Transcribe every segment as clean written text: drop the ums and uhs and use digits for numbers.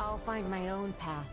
I'll find my own path.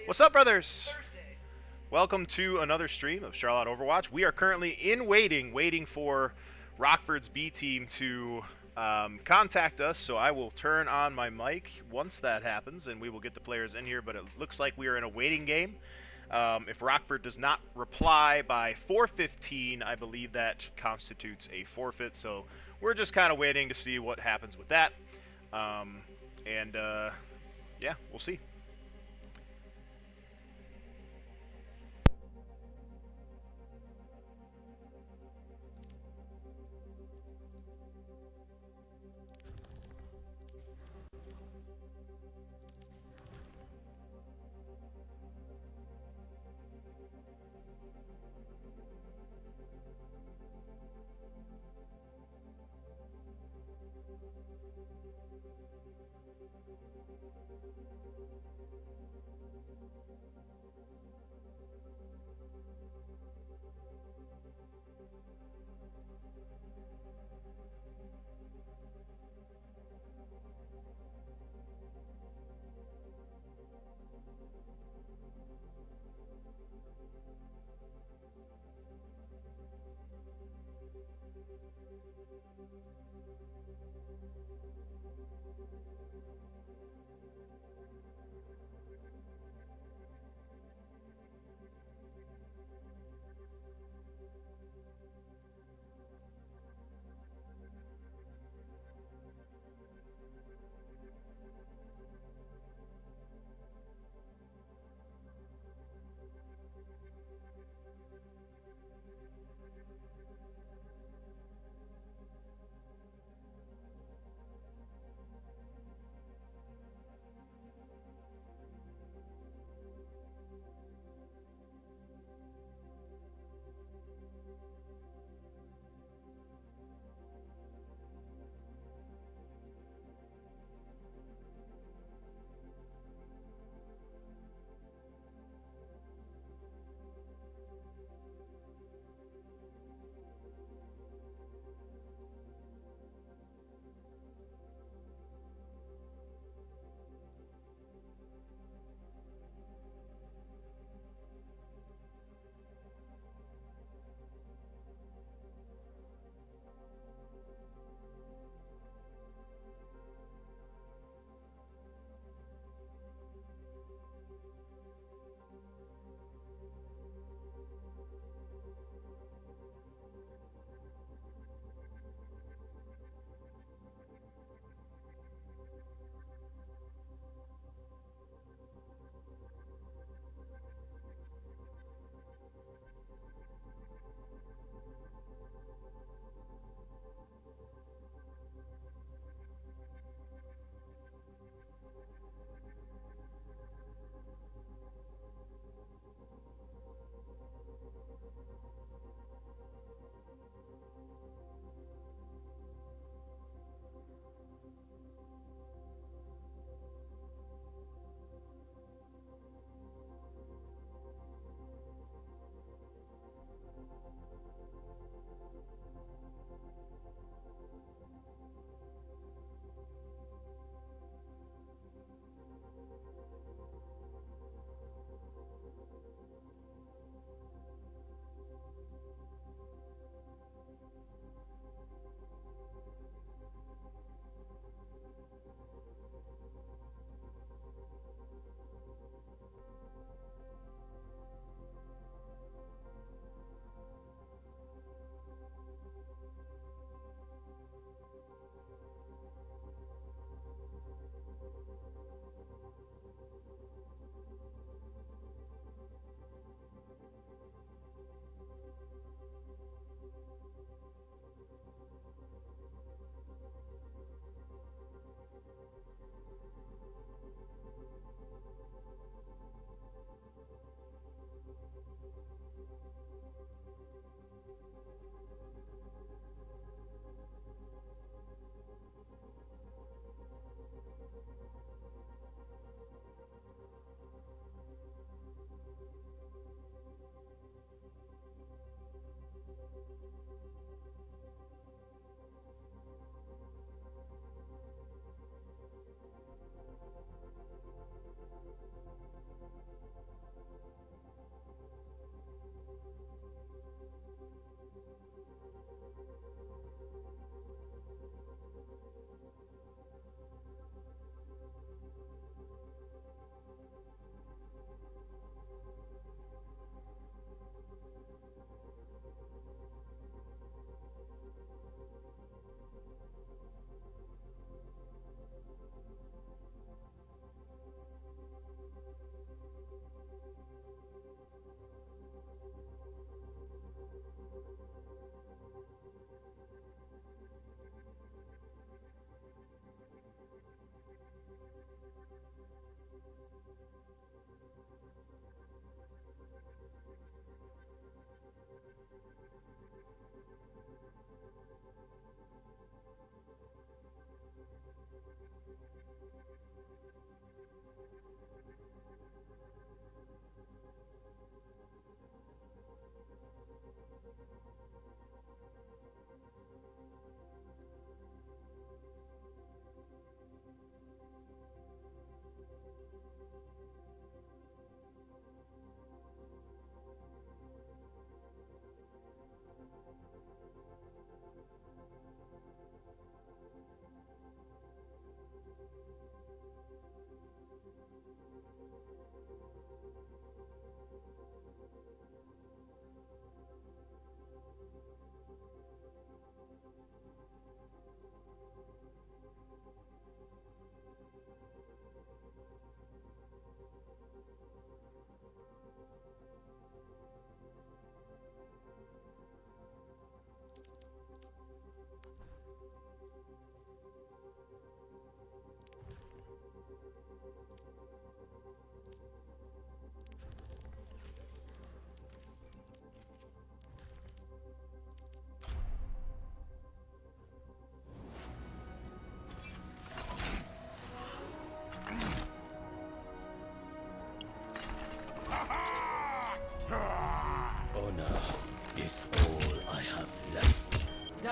What's up, brothers? Welcome to another stream of Charlotte Overwatch. We are currently in waiting for Rockford's B team to contact us, so I will turn on my mic once that happens, and we will get the players in here, but it looks like we are in a waiting game. If Rockford does not reply by 4:15, I believe that constitutes a forfeit, so we're just kind of waiting to see what happens with that. Yeah, we'll see.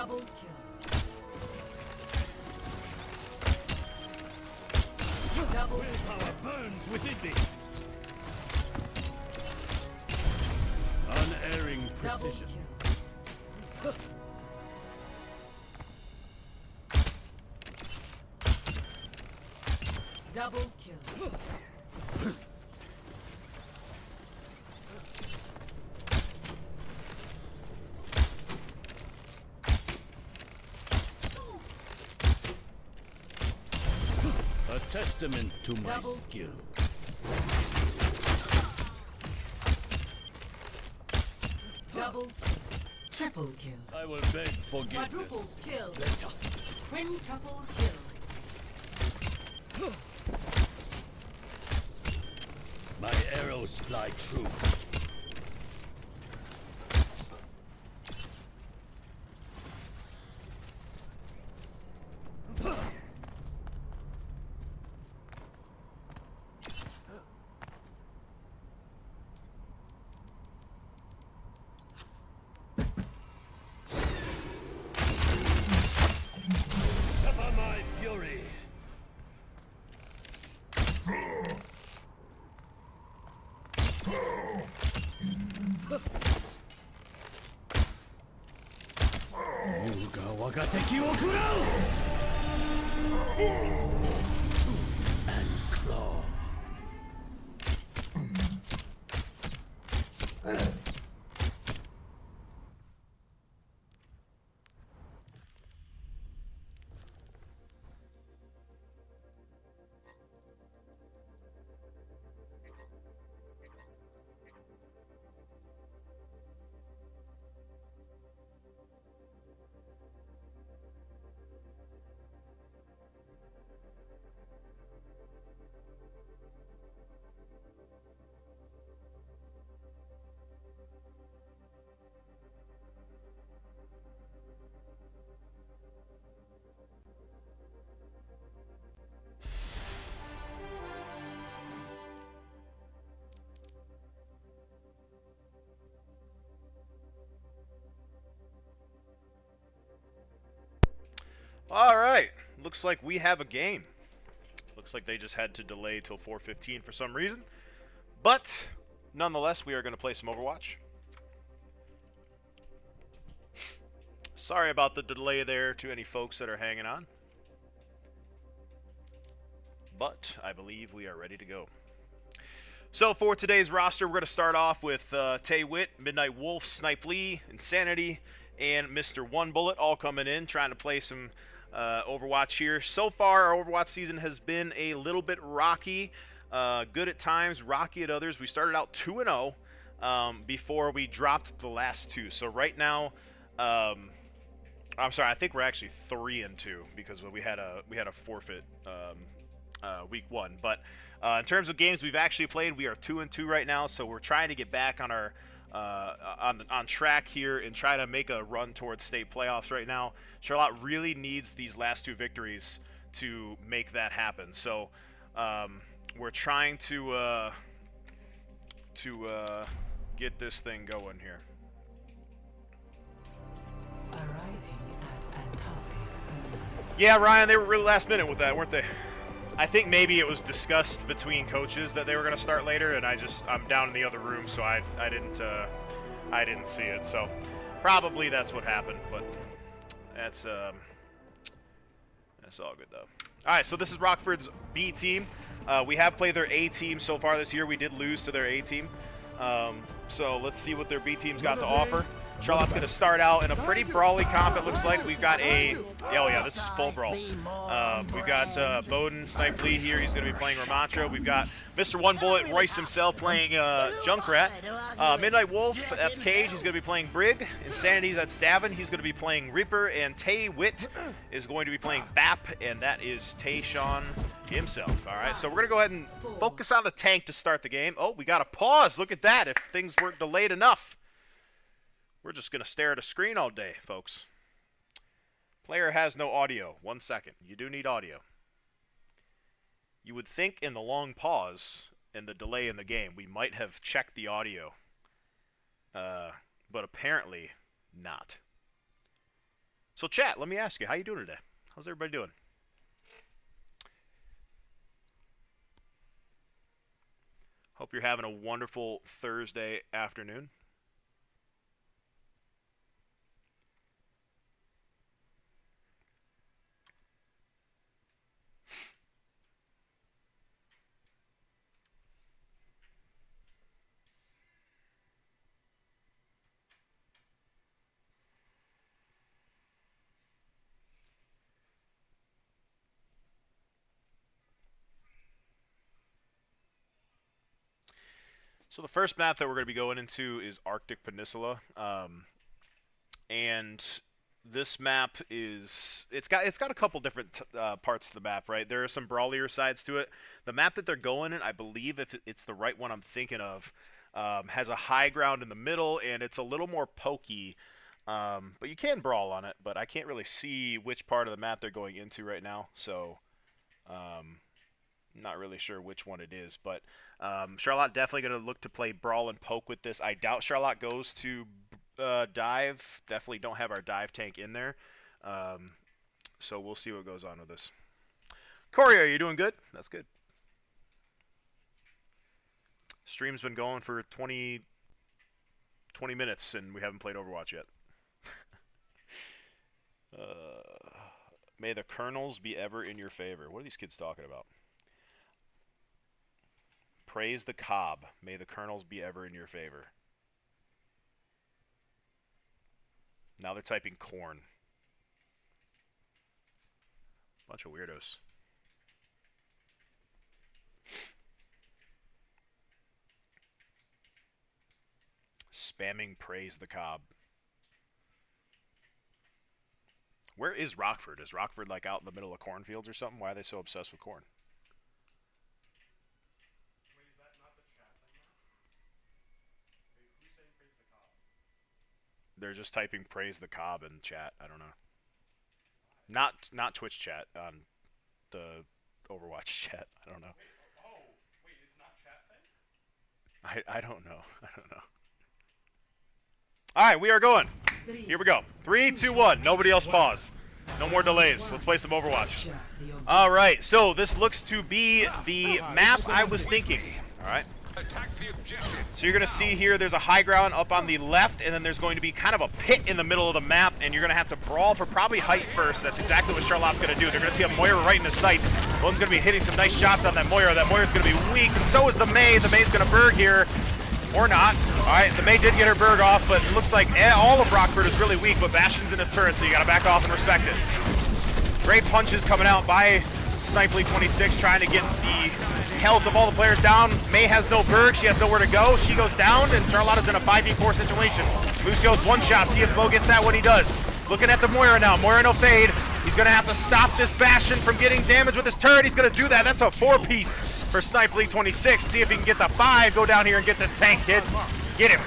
Double kill. Double Willpower burns within me. Unerring precision. kill. Double kill. A testament to my Double skill. Double kill. Triple kill. I will beg Quadruple forgiveness. kill. Later. Quintuple kill. My arrows fly true. Suffer my fury. Yuga waga teki wo kurau! Tooth and claw. All right. Looks like we have a game. Looks like they just had to delay till 4:15 for some reason. But nonetheless, we are going to play some Overwatch. Sorry about the delay there to any folks that are hanging on. But I believe we are ready to go. So for today's roster, we're going to start off with Tay Witt, Midnight Wolf, Snipe Lee, Insanity, and Mr. One Bullet all coming in, trying to play some Overwatch here. So far, our Overwatch season has been a little bit rocky. Good at times, rocky at others. We started out 2-0 before we dropped the last two. So right now, I'm sorry, I think we're actually 3-2 because we had a forfeit week 1. But in terms of games we've actually played, we are 2-2 right now. So we're trying to get back on our on track here and try to make a run towards state playoffs right now. Charlotte really needs these last 2 victories to make that happen. So we're trying to get this thing going here. Arriving at Antarctic. Yeah, Ryan, they were really last minute with that, weren't they? I think maybe it was discussed between coaches that they were going to start later, and I'm down in the other room, so I didn't see it. So probably that's what happened, but that's all good though. All right, so this is Rockford's B team. We have played their A team so far this year. We did lose to their A team, so let's see what their B team's got to offer. Charlotte's going to start out in a pretty brawly comp, it looks like. We've got oh yeah, this is full brawl. We've got Bowden, Snipe Lee here. He's going to be playing Ramattra. We've got Mr. One Bullet, Royce himself, playing Junkrat. Midnight Wolf, that's Cage. He's going to be playing Brig. Insanity, that's Davin. He's going to be playing Reaper. And Tay Witt is going to be playing Bap, and that is Tayshawn himself. All right, so we're going to go ahead and focus on the tank to start the game. Oh, we got a pause. Look at that. If things weren't delayed enough. We're just going to stare at a screen all day, folks. Player has no audio. 1 second. You do need audio. You would think in the long pause and the delay in the game, we might have checked the audio. But apparently not. So chat, let me ask you, how you doing today? How's everybody doing? Hope you're having a wonderful Thursday afternoon. So the first map that we're going to be going into is Arctic Peninsula, and this map is it's got a couple different parts to the map, right? There are some brawlier sides to it. The map that they're going in, I believe, if it's the right one I'm thinking of, has a high ground in the middle, and it's a little more pokey. But you can brawl on it, but I can't really see which part of the map they're going into right now, so not really sure which one it is. But Charlotte definitely going to look to play brawl and poke with this. I doubt Charlotte goes to dive. Definitely don't have our dive tank in there. So we'll see what goes on with this. Corey, are you doing good? That's good. Stream's been going for 20 minutes, and we haven't played Overwatch yet. May the kernels be ever in your favor. What are these kids talking about? Praise the cob. May the kernels be ever in your favor. Now they're typing corn. Bunch of weirdos. Spamming praise the cob. Where is Rockford? Is Rockford like out in the middle of cornfields or something? Why are they so obsessed with corn? Wait, is that not the chat thing now? Wait, who's saying praise the cob? They're just typing praise the cob in chat. I don't know. Not Twitch chat, on the Overwatch chat. I don't know. Wait, it's not chat saying? I don't know. I don't know. Alright, we are going. Here we go. 3, 2, 1. Nobody else pause. No more delays. Let's play some Overwatch. Alright, so this looks to be the map I was thinking. Alright. So you're going to see here there's a high ground up on the left, and then there's going to be kind of a pit in the middle of the map, and you're going to have to brawl for probably height first. That's exactly what Charlotte's going to do. They're going to see a Moira right in the sights. One's going to be hitting some nice shots on that Moira. That Moira's going to be weak, and so is the Mei. The Mei's going to Berg here. Or not. Alright, the Mei did get her Berg off, but it looks like all of Rockford is really weak, but Bastion's in his turret, so you gotta back off and respect it. Great punches coming out by Snipely26, trying to get the health of all the players down. Mei has no Berg, she has nowhere to go. She goes down, and Charlotta's in a 5v4 situation. Lucio's one shot, see if Bo gets that when he does. Looking at the Moira now, Moira no fade. He's gonna have to stop this Bastion from getting damage with his turret. He's gonna do that, that's a 4-piece. For Snipely26, see if he can get the 5, go down here and get this tank, kid. Get him.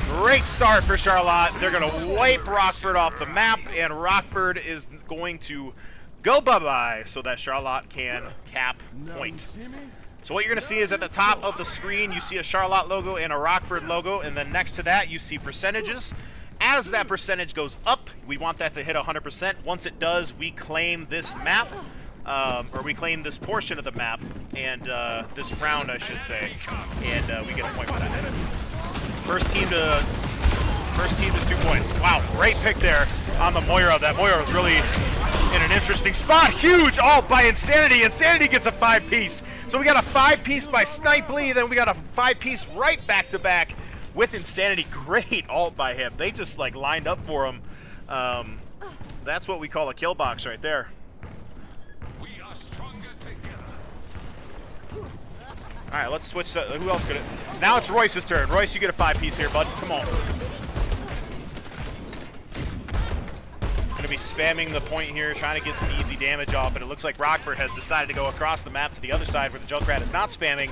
Great start for Charlotte. They're going to wipe Rockford off the map, and Rockford is going to go bye-bye so that Charlotte can cap point. So what you're going to see is at the top of the screen, you see a Charlotte logo and a Rockford logo, and then next to that, you see percentages. As that percentage goes up, we want that to hit 100%. Once it does, we claim this map. Or we claim this portion of the map, and this round, I should say, and we get a point for that. First team to 2 points. Wow, great pick there on the Moira. That Moira was really in an interesting spot. Huge ult by Insanity. Insanity gets a 5-piece. So we got a 5-piece by Snipely, then we got a 5-piece right back-to-back with Insanity. Great ult by him. They just like lined up for him. That's what we call a kill box right there. All right, let's switch. Who else could it? Now it's Royce's turn. Royce, you get a 5-piece here, bud. Come on. Gonna be spamming the point here, trying to get some easy damage off, but it looks like Rockford has decided to go across the map to the other side where the Junkrat is not spamming.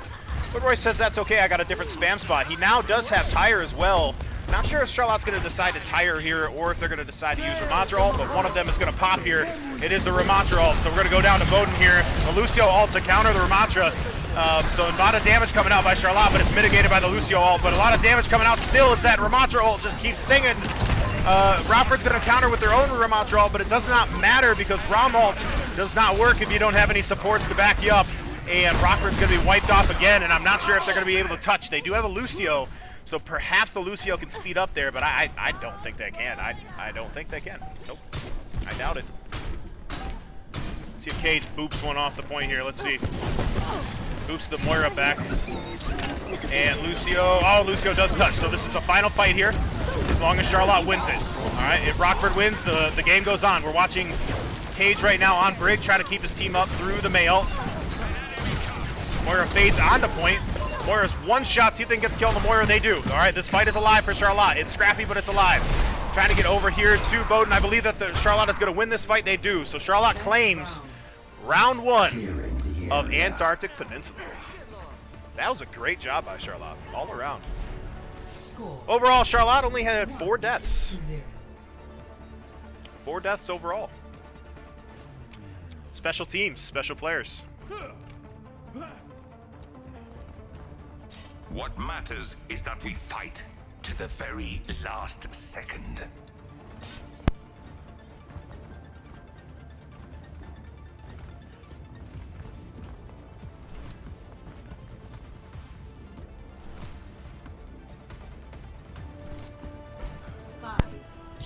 But Royce says that's okay, I got a different spam spot. He now does have Tire as well. Not sure if Charlotte's going to decide to Tire here or if they're going to decide to use Ramattra ult, but one of them is going to pop here. It is the Ramattra ult, so we're going to go down to Bowden here. The Lucio ult to counter the Ramattra. So a lot of damage coming out by Charlotte, but it's mitigated by the Lucio ult. But a lot of damage coming out still as that Ramattra ult just keeps singing. Rockford's going to counter with their own rim out draw, but it does not matter because Rom ult does not work if you don't have any supports to back you up. And Rockford's going to be wiped off again, and I'm not sure if they're going to be able to touch. They do have a Lucio, so perhaps the Lucio can speed up there, but I don't think they can. I don't think they can. Nope. I doubt it. See if Cage boops one off the point here. Let's see. Boops the Moira back. And Lucio, oh, Lucio does touch. So this is a final fight here, as long as Charlotte wins it. All right, if Rockford wins, the game goes on. We're watching Cage right now on Brig, trying to keep his team up through the Mail. Moira fades onto point. Moira's one shot, see if they can get the kill on the Moira. They do. All right, this fight is alive for Charlotte. It's scrappy, but it's alive. Trying to get over here to Bowden. I believe that Charlotte is going to win this fight. They do. So Charlotte claims round 1 of Antarctic Peninsula. That was a great job by Charlotte, all around. Score Overall, Charlotte only had 4 deaths. 0. 4 deaths overall. Special teams, special players. What matters is that we fight to the very last second.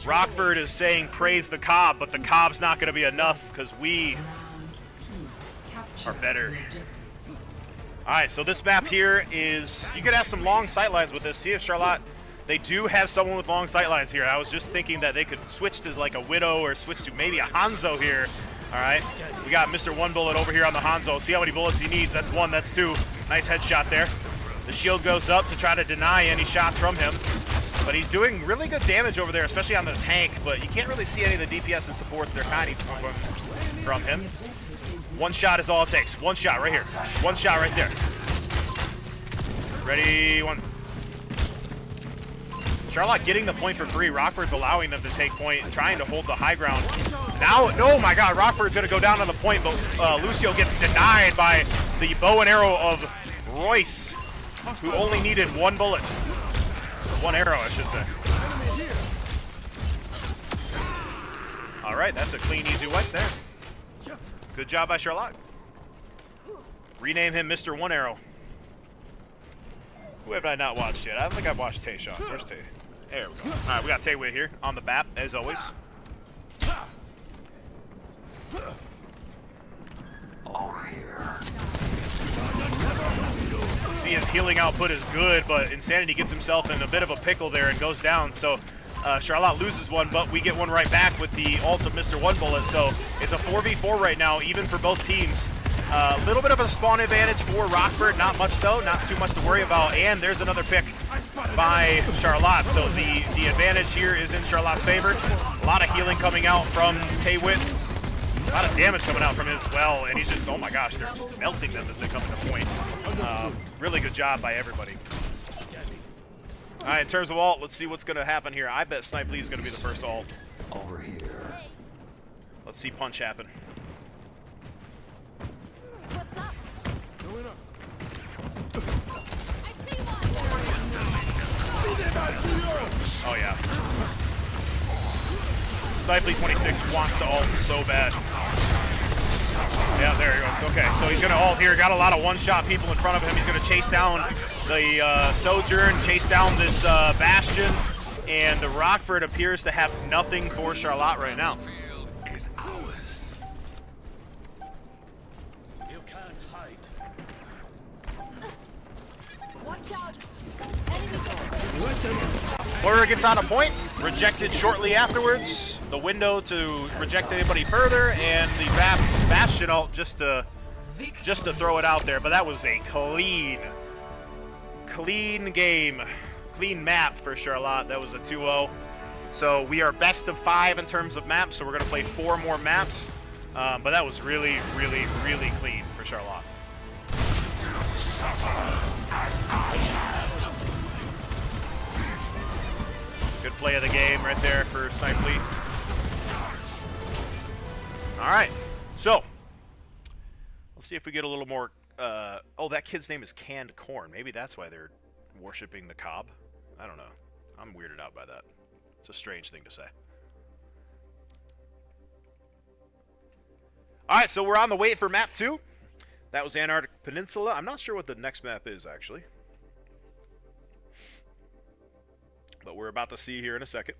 Rockford is saying praise the Cobb, but the Cobb's not going to be enough because we are better. All right, so this map here is, you could have some long sightlines with this. See if Charlotte, they do have someone with long sightlines here. I was just thinking that they could switch to like a Widow or switch to maybe a Hanzo here. All right, we got Mr. One Bullet over here on the Hanzo. See how many bullets he needs. That's 1, that's 2. Nice headshot there. The shield goes up to try to deny any shots from him. But he's doing really good damage over there, especially on the tank. But you can't really see any of the DPS and supports they're hiding from him. 1 shot is all it takes. 1 shot right here. 1 shot right there. Ready, 1. Charlotte getting the point for free. Rockford's allowing them to take point, trying to hold the high ground. Now, oh my God, Rockford's going to go down on the point, but Lucio gets denied by the bow and arrow of Royce, who only needed 1 bullet. 1 arrow, I should say. All right, that's a clean, easy wipe there. Good job by Charlotte. Rename him Mr. One Arrow. Who have I not watched yet? I don't think I've watched Tayshawn. Where's Tay? There we go. All right, we got Tay Wit here on the BAP, as always. See, his healing output is good, but Insanity gets himself in a bit of a pickle there and goes down. So Charlotte loses 1, but we get 1 right back with the ult of Mr. One Bullet. So it's a 4v4 right now, even for both teams. A little bit of a spawn advantage for Rockford, not much though, not too much to worry about. And there's another pick by Charlotte. So the advantage here is in Charlotte's favor. A lot of healing coming out from Taywit. A lot of damage coming out from him as well, and he's just, oh my gosh, they're just melting them as they come to the point. Really good job by everybody. All right, in terms of ult, let's see what's going to happen here. I bet Snipe Lee is going to be the first ult. Over here. Let's see punch happen. What's up? Going up. I see one. Oh yeah. Snipe Lee 26 wants to ult so bad. Yeah, there he goes. Okay, so he's going to ult here. Got a lot of one-shot people in front of him. He's going to chase down the Sojourn, chase down this Bastion, and the Rockford appears to have nothing for Charlotte right now. Is ours. You can't hide. Watch out. Enemy Moira gets on a point, rejected shortly afterwards. The window to reject anybody further, and the Bastion ult just to throw it out there. But that was a clean game, clean map for Charlotte. That was a 2-0. So we are best of 5 in terms of maps, so we're going to play 4 more maps. But that was really, really, really clean for Charlotte. Good play of the game right there for Snipe Lee. All right, so let's see if we get a little more. Oh, that kid's name is Canned Corn. Maybe that's why they're worshiping the Cobb. I don't know. I'm weirded out by that. It's a strange thing to say. All right, so we're on the wait for map 2. That was Antarctic Peninsula. I'm not sure what the next map is, actually. But we're about to see here in a second.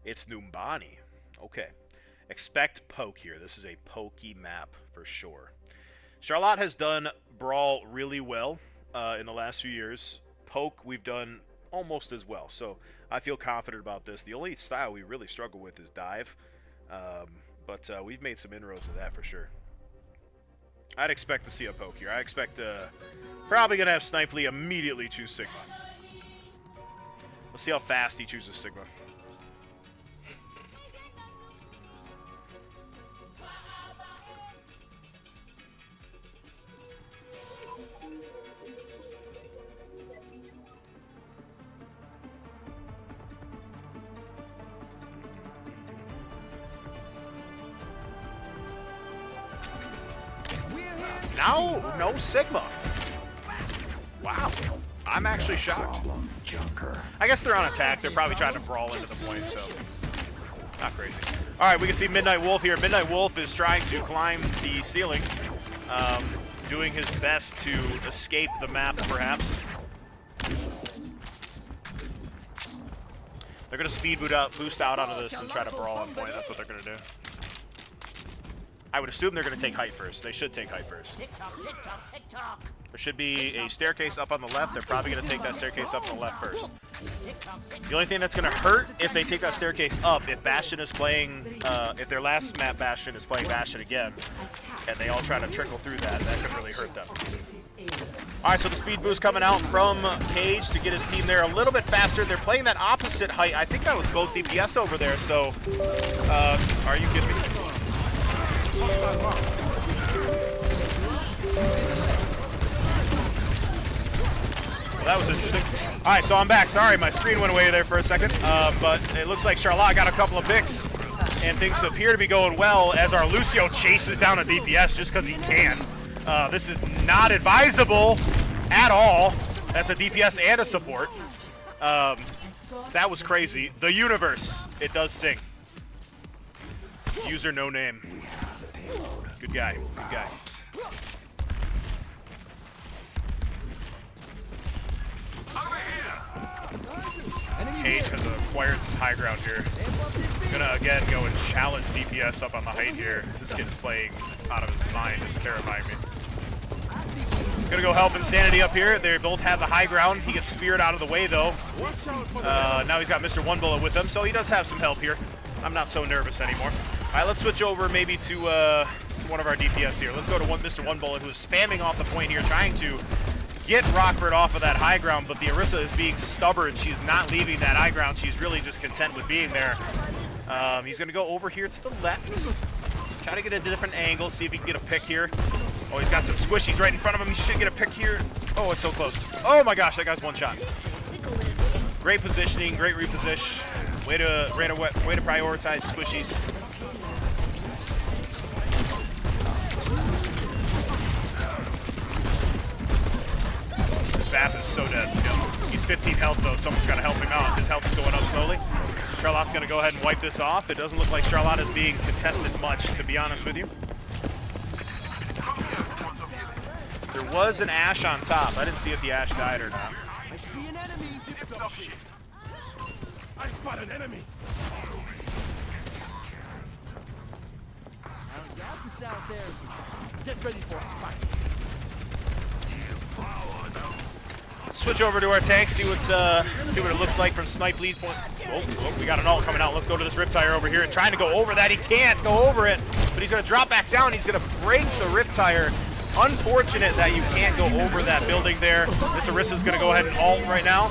It's Numbani. Okay. Expect poke here. This is a pokey map for sure. Charlotte has done Brawl really well in the last few years. Poke we've done almost as well. So I feel confident about this. The only style we really struggle with is dive. But we've made some inroads to that for sure. I'd expect to see a poke here. I expect probably going to have Snipely immediately choose Sigma. Let's see how fast he chooses Sigma. No Sigma. Wow. I'm actually shocked. I guess they're on attack. They're probably trying to brawl into the point, so not crazy. All right, we can see Midnight Wolf here. Midnight Wolf is trying to climb the ceiling, doing his best to escape the map, perhaps. They're going to speed boost out onto this and try to brawl on point. That's what they're going to do. I would assume they're going to take height first. They should take height first. There should be a staircase up on the left. They're probably going to take that staircase up on the left first. The only thing that's going to hurt if they take that staircase up, if Bastion is playing, if their last map Bastion is playing Bastion again, and they all try to trickle through that could really hurt them. All right, so the speed boost coming out from Cage to get his team there a little bit faster. They're playing that opposite height. I think that was both DPS over there, so are you kidding me? Well, that was interesting. All right, so I'm back. Sorry, my screen went away there for a second, but it looks like Charlotte got a couple of picks, and things appear to be going well as our Lucio chases down a DPS just because he can. This is not advisable at all. That's a DPS and a support. That was crazy. The universe, it does sing. User no name. Good guy, good guy. Cage has acquired some high ground here. Gonna again go and challenge DPS up on the height here. This kid is playing out of his mind. It's terrifying me. Gonna go help Insanity up here. They both have the high ground. He gets speared out of the way though. Now he's got Mr. One Bullet with him, so he does have some help here. I'm not so nervous anymore. All right, let's switch over maybe to one of our DPS here. Let's go to Mr. One Bullet, who is spamming off the point here, trying to get Rockford off of that high ground, but the Orisa is being stubborn. She's not leaving that high ground. She's really just content with being there. He's going to go over here to the left, try to get a different angle, see if he can get a pick here. Oh, he's got some squishies right in front of him. He should get a pick here. Oh, it's so close. Oh my gosh, that guy's one shot. Great positioning, great reposition. Way to prioritize squishies. Zap is so dead. Yep. He's 15 health though. Someone's got to help him out. His health is going up slowly. Charlotte's going to go ahead and wipe this off. It doesn't look like Charlotte is being contested much, to be honest with you. There was an Ashe on top. I didn't see if the Ashe died or not. I see an enemy. I spot an enemy. Out there. Get ready for a fight. Switch over to our tank, see what it looks like from snipe lead point. Oh, we got an ult coming out. Let's go to this Riptire over here and trying to go over that. He can't go over it, but he's going to drop back down. He's going to break the Riptire. Unfortunate that you can't go over that building there. This Orisa's going to go ahead and ult right now.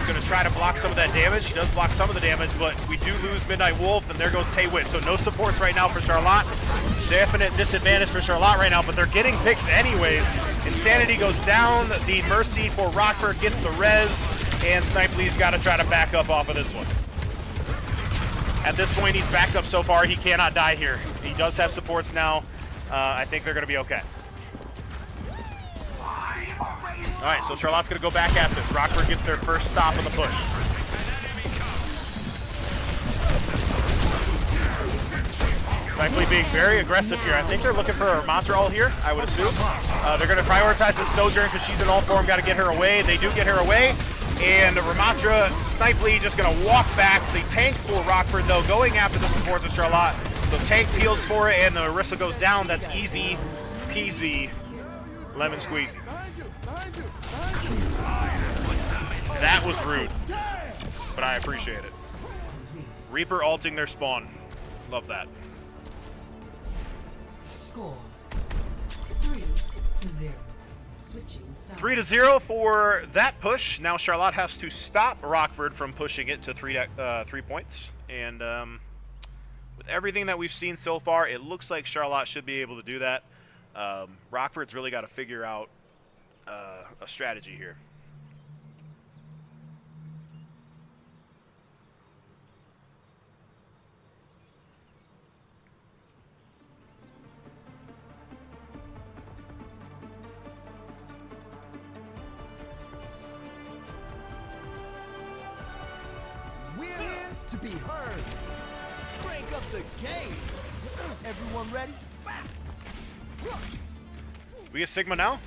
Going to try to block some of that damage. He does block some of the damage, but we do lose Midnight Wolf, and there goes Taywit. So no supports right now for Charlotte. Definite disadvantage for Charlotte right now, but they're getting picks anyways. Insanity goes down. The Mercy for Rockford gets the res, and Snipely's got to try to back up off of this one. At this point, he's backed up so far, he cannot die here. He does have supports now. I think they're going to be okay. All right, so Charlotte's going to go back at this. Rockford gets their first stop on the push. Cycly being very aggressive here. I think they're looking for a Ramattra ult here, I would assume. They're going to prioritize this Sojourn because she's in ult form. Got to get her away. They do get her away. And Ramattra, Snipely just going to walk back. The tank for Rockford, though, going after the supports of Charlotte. So tank peels for it, and the Orisa goes down. That's easy peasy, lemon squeezy. That was rude, but I appreciate it. Reaper ulting their spawn. Love that. Score 3-0. Switching sides. 3-0 for that push. Now Charlotte has to stop Rockford from pushing it to 3 points. And with everything that we've seen so far, it looks like Charlotte should be able to do that. Rockford's really got to figure out a strategy here. We're here to be heard. Crank up the game. Everyone ready? We get Sigma now?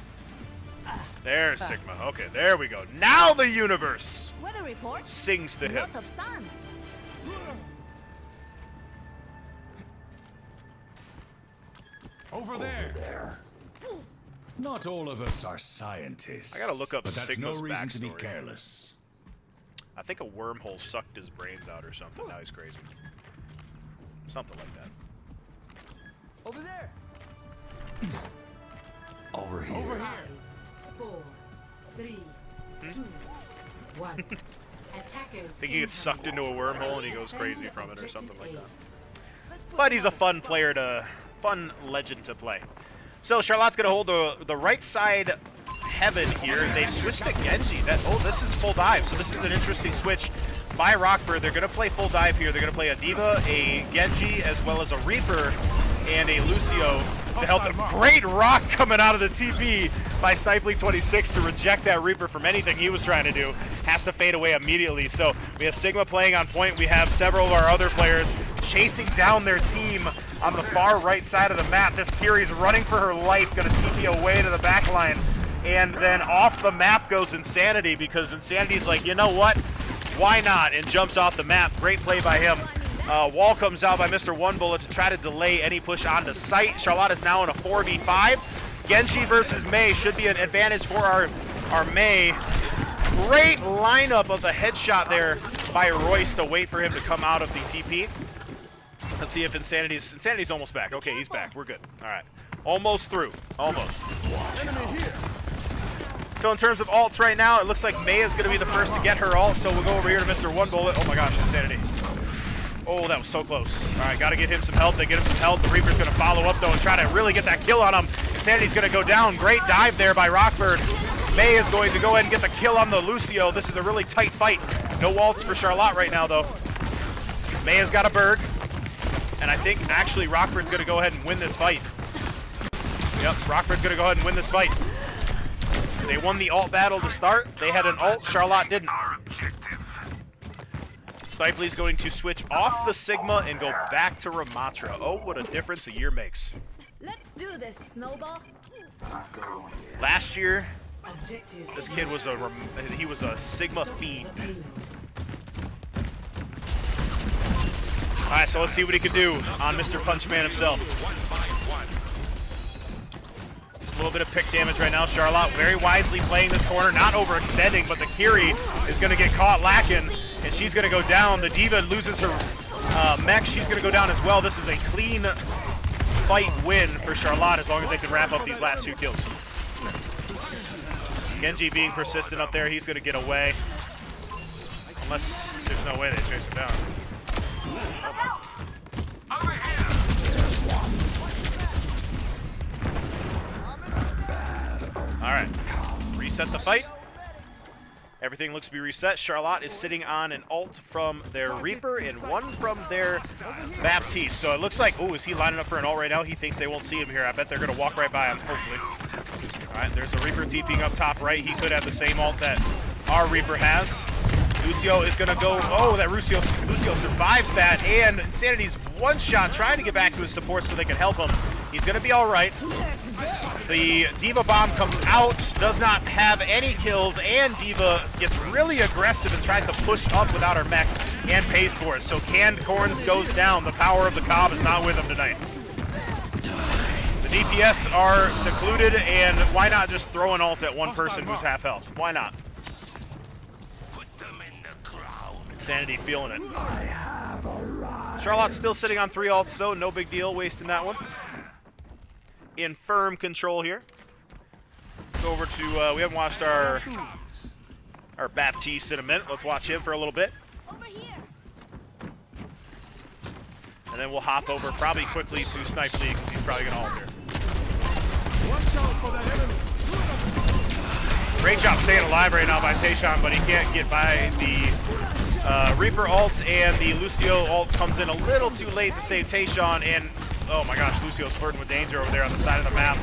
There's Sigma. Okay, there we go. Now the universe Weather report. sings to him. Lots of sun. Over there. Not all of us are scientists. I gotta look up but that's Sigma's no reason to be backstory. careless. I think a wormhole sucked his brains out or something. Now he's crazy. Something like that. Over there. Over here. 4, 3, 2, 1. Attackers. I think he gets sucked into a wormhole and he goes crazy from it or something like that. But he's a fun player fun legend to play. So Charlotte's gonna hold the right side heaven here. They've switched to Genji. This is full dive. So this is an interesting switch by Rockford. They're gonna play full dive here. They're gonna play a D.Va, a Genji, as well as a Reaper and a Lucio to help them. Great rock coming out of the TP by Snipely26 to reject that Reaper from anything he was trying to do. Has to fade away immediately. So we have Sigma playing on point. We have several of our other players chasing down their team on the far right side of the map. This Kiri's running for her life, gonna TP away to the back line. And then off the map goes Insanity because Insanity's like, you know what? Why not? And jumps off the map. Great play by him. Wall comes out by Mr. One Bullet to try to delay any push onto site. Charlotte is now in a 4v5. Genji versus Mei should be an advantage for our Mei. Great lineup of the headshot there by Royce to wait for him to come out of the TP. Let's see if Insanity's almost back. Okay, he's back. We're good. All right. Almost through. Almost. So in terms of ults right now, it looks like Mei is going to be the first to get her ult. So we'll go over here to Mr. One Bullet. Oh my gosh, Insanity. Oh, that was so close. All right, got to get him some help. They get him some help. The Reaper's going to follow up, though, and try to really get that kill on him. Insanity's going to go down. Great dive there by Rockford. Mei is going to go ahead and get the kill on the Lucio. This is a really tight fight. No ults for Charlotte right now, though. Mei has got a bird. And I think, actually, Rockford's going to go ahead and win this fight. Yep, Rockford's going to go ahead and win this fight. They won the ult battle to start. They had an ult. Charlotte didn't. Snipely's going to switch off the Sigma and go back to Ramattra. Oh, what a difference a year makes. Let's do this, Snowball. Last year, Objective. this kid was a Sigma fiend. All right, so let's see what he can do on Mr. Punchman himself. Just a little bit of pick damage right now. Charlotte very wisely playing this corner, not overextending, but the Kiri is going to get caught lacking, and she's going to go down. The D.Va loses her mech. She's going to go down as well. This is a clean fight win for Charlotte as long as they can wrap up these last few kills. Genji being persistent up there. He's going to get away. Unless there's no way they chase him down. All right, reset the fight. Everything looks to be reset. Charlotte is sitting on an ult from their Reaper and one from their Baptiste. So it looks like, oh, is he lining up for an ult right now? He thinks they won't see him here. I bet they're going to walk right by him, hopefully. All right, there's a Reaper TPing up top right. He could have the same ult that our Reaper has. Lucio is going to go, oh, that Lucio survives that, and Insanity's one shot trying to get back to his support so they can help him. He's going to be all right. The D.Va bomb comes out, does not have any kills, and D.Va gets really aggressive and tries to push up without her mech and pays for it. So Canned Corns goes down. The power of the Cobb is not with him tonight. The DPS are secluded, and why not just throw an ult at one person who's half health? Why not? Insanity feeling it. Charlotte's still sitting on 3 ults, though. No big deal wasting that one. In firm control here. Go over to, we haven't watched our Baptiste in a minute. Let's watch him for a little bit. Over here. And then we'll hop over probably quickly to Snipe Lee because he's probably going to ult here. Great job staying alive right now by Tayshawn, but he can't get by the Reaper ult, and the Lucio ult comes in a little too late to save Tayshawn, and oh my gosh, Lucio's flirting with danger over there on the side of the map.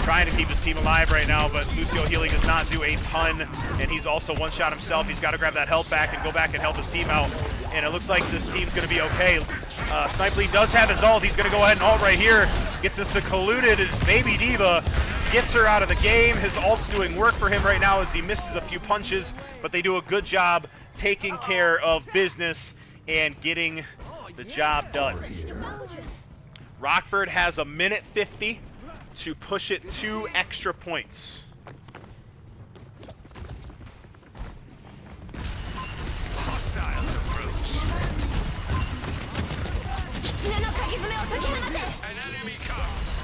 Trying to keep his team alive right now, but Lucio healing does not do a ton, and he's also one-shot himself. He's got to grab that health back and go back and help his team out, and it looks like this team's going to be okay. Snipe Lee does have his ult. He's going to go ahead and ult right here. Gets this secluded baby D.Va. Gets her out of the game. His ult's doing work for him right now as he misses a few punches, but they do a good job taking care of business and getting the job done. Rockford has a minute 50 to push it 2 extra points. Hostiles approach. An enemy comes.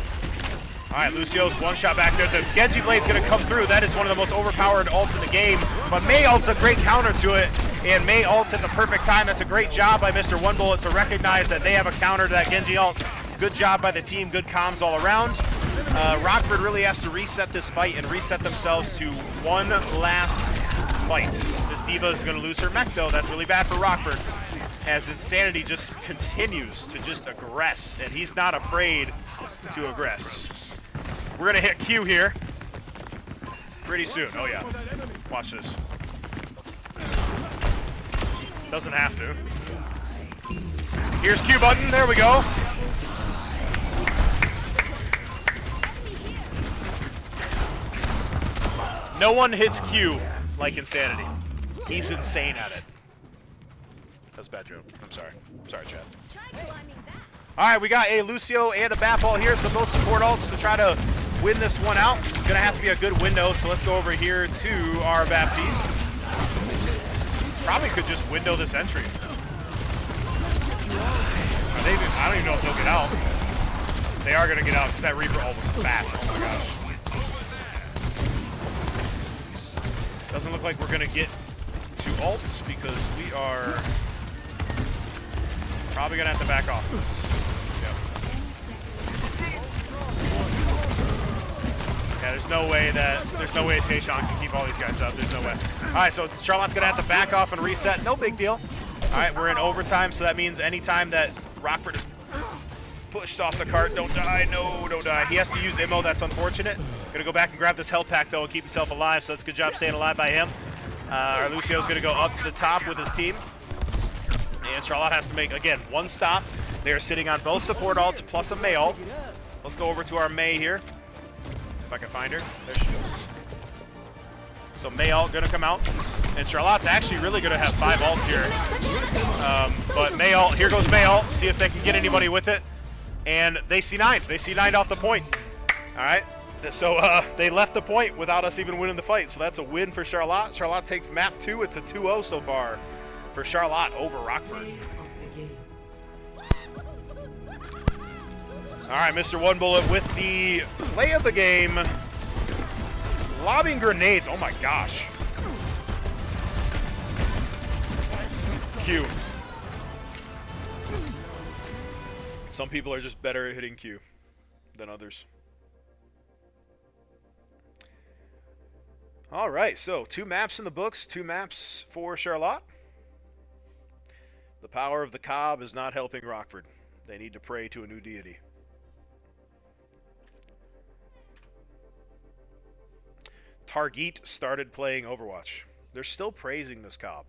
All right, Lucio's one shot back there. The Genji Blade's going to come through. That is one of the most overpowered ults in the game. But Mei ults a great counter to it, and Mei ults at the perfect time. That's a great job by Mr. One Bullet to recognize that they have a counter to that Genji ult. Good job by the team. Good comms all around. Rockford really has to reset this fight and reset themselves to one last fight. This D.Va is going to lose her mech, though. That's really bad for Rockford, as Insanity just continues to just aggress, and he's not afraid to aggress. We're going to hit Q here pretty soon. Oh, yeah. Watch this. Doesn't have to. Here's Q button. There we go. No one hits Q like Insanity. He's insane at it. That's a bad joke. I'm sorry. Sorry, Chad. All right, we got a Lucio and a Bap ult here, so both support ults to try to win this one out. It's going to have to be a good window, so let's go over here to our Baptiste. Probably could just window this entry. I don't even know if they'll get out. They are going to get out because that Reaper ult was fat. Oh my gosh. Doesn't look like we're going to get to ults because we are probably going to have to back off this. Yeah, there's no way Tayshawn can keep all these guys up. There's no way. All right, so Charlotte's going to have to back off and reset. No big deal. All right, we're in overtime, so that means anytime that Rockford is pushed off the cart, don't die. No, don't die. He has to use Immo. That's unfortunate. Going to go back and grab this health pack, though, and keep himself alive, so that's a good job staying alive by him. Our Lucio's going to go up to the top with his team. And Charlotte has to make, again, one stop. They are sitting on both support ults plus a Mei ult. Let's go over to our Mei here. If I can find her. There she goes. So Mei ult going to come out. And Charlotte's actually really going to have 5 ults here. But Mei ult, here goes Mei ult. See if they can get anybody with it. And they C9'd. They C9'd off the point. All right. So they left the point without us even winning the fight. So that's a win for Charlotte. Charlotte takes map 2. It's a 2-0 so far for Charlotte over Rockford. All right, Mr. One Bullet with the play of the game. Lobbing grenades. Oh my gosh. Q. Some people are just better at hitting Q than others. All right, so 2 maps in the books, 2 maps for Charlotte. The power of the Cobb is not helping Rockford. They need to pray to a new deity. Target started playing Overwatch. They're still praising this Cobb.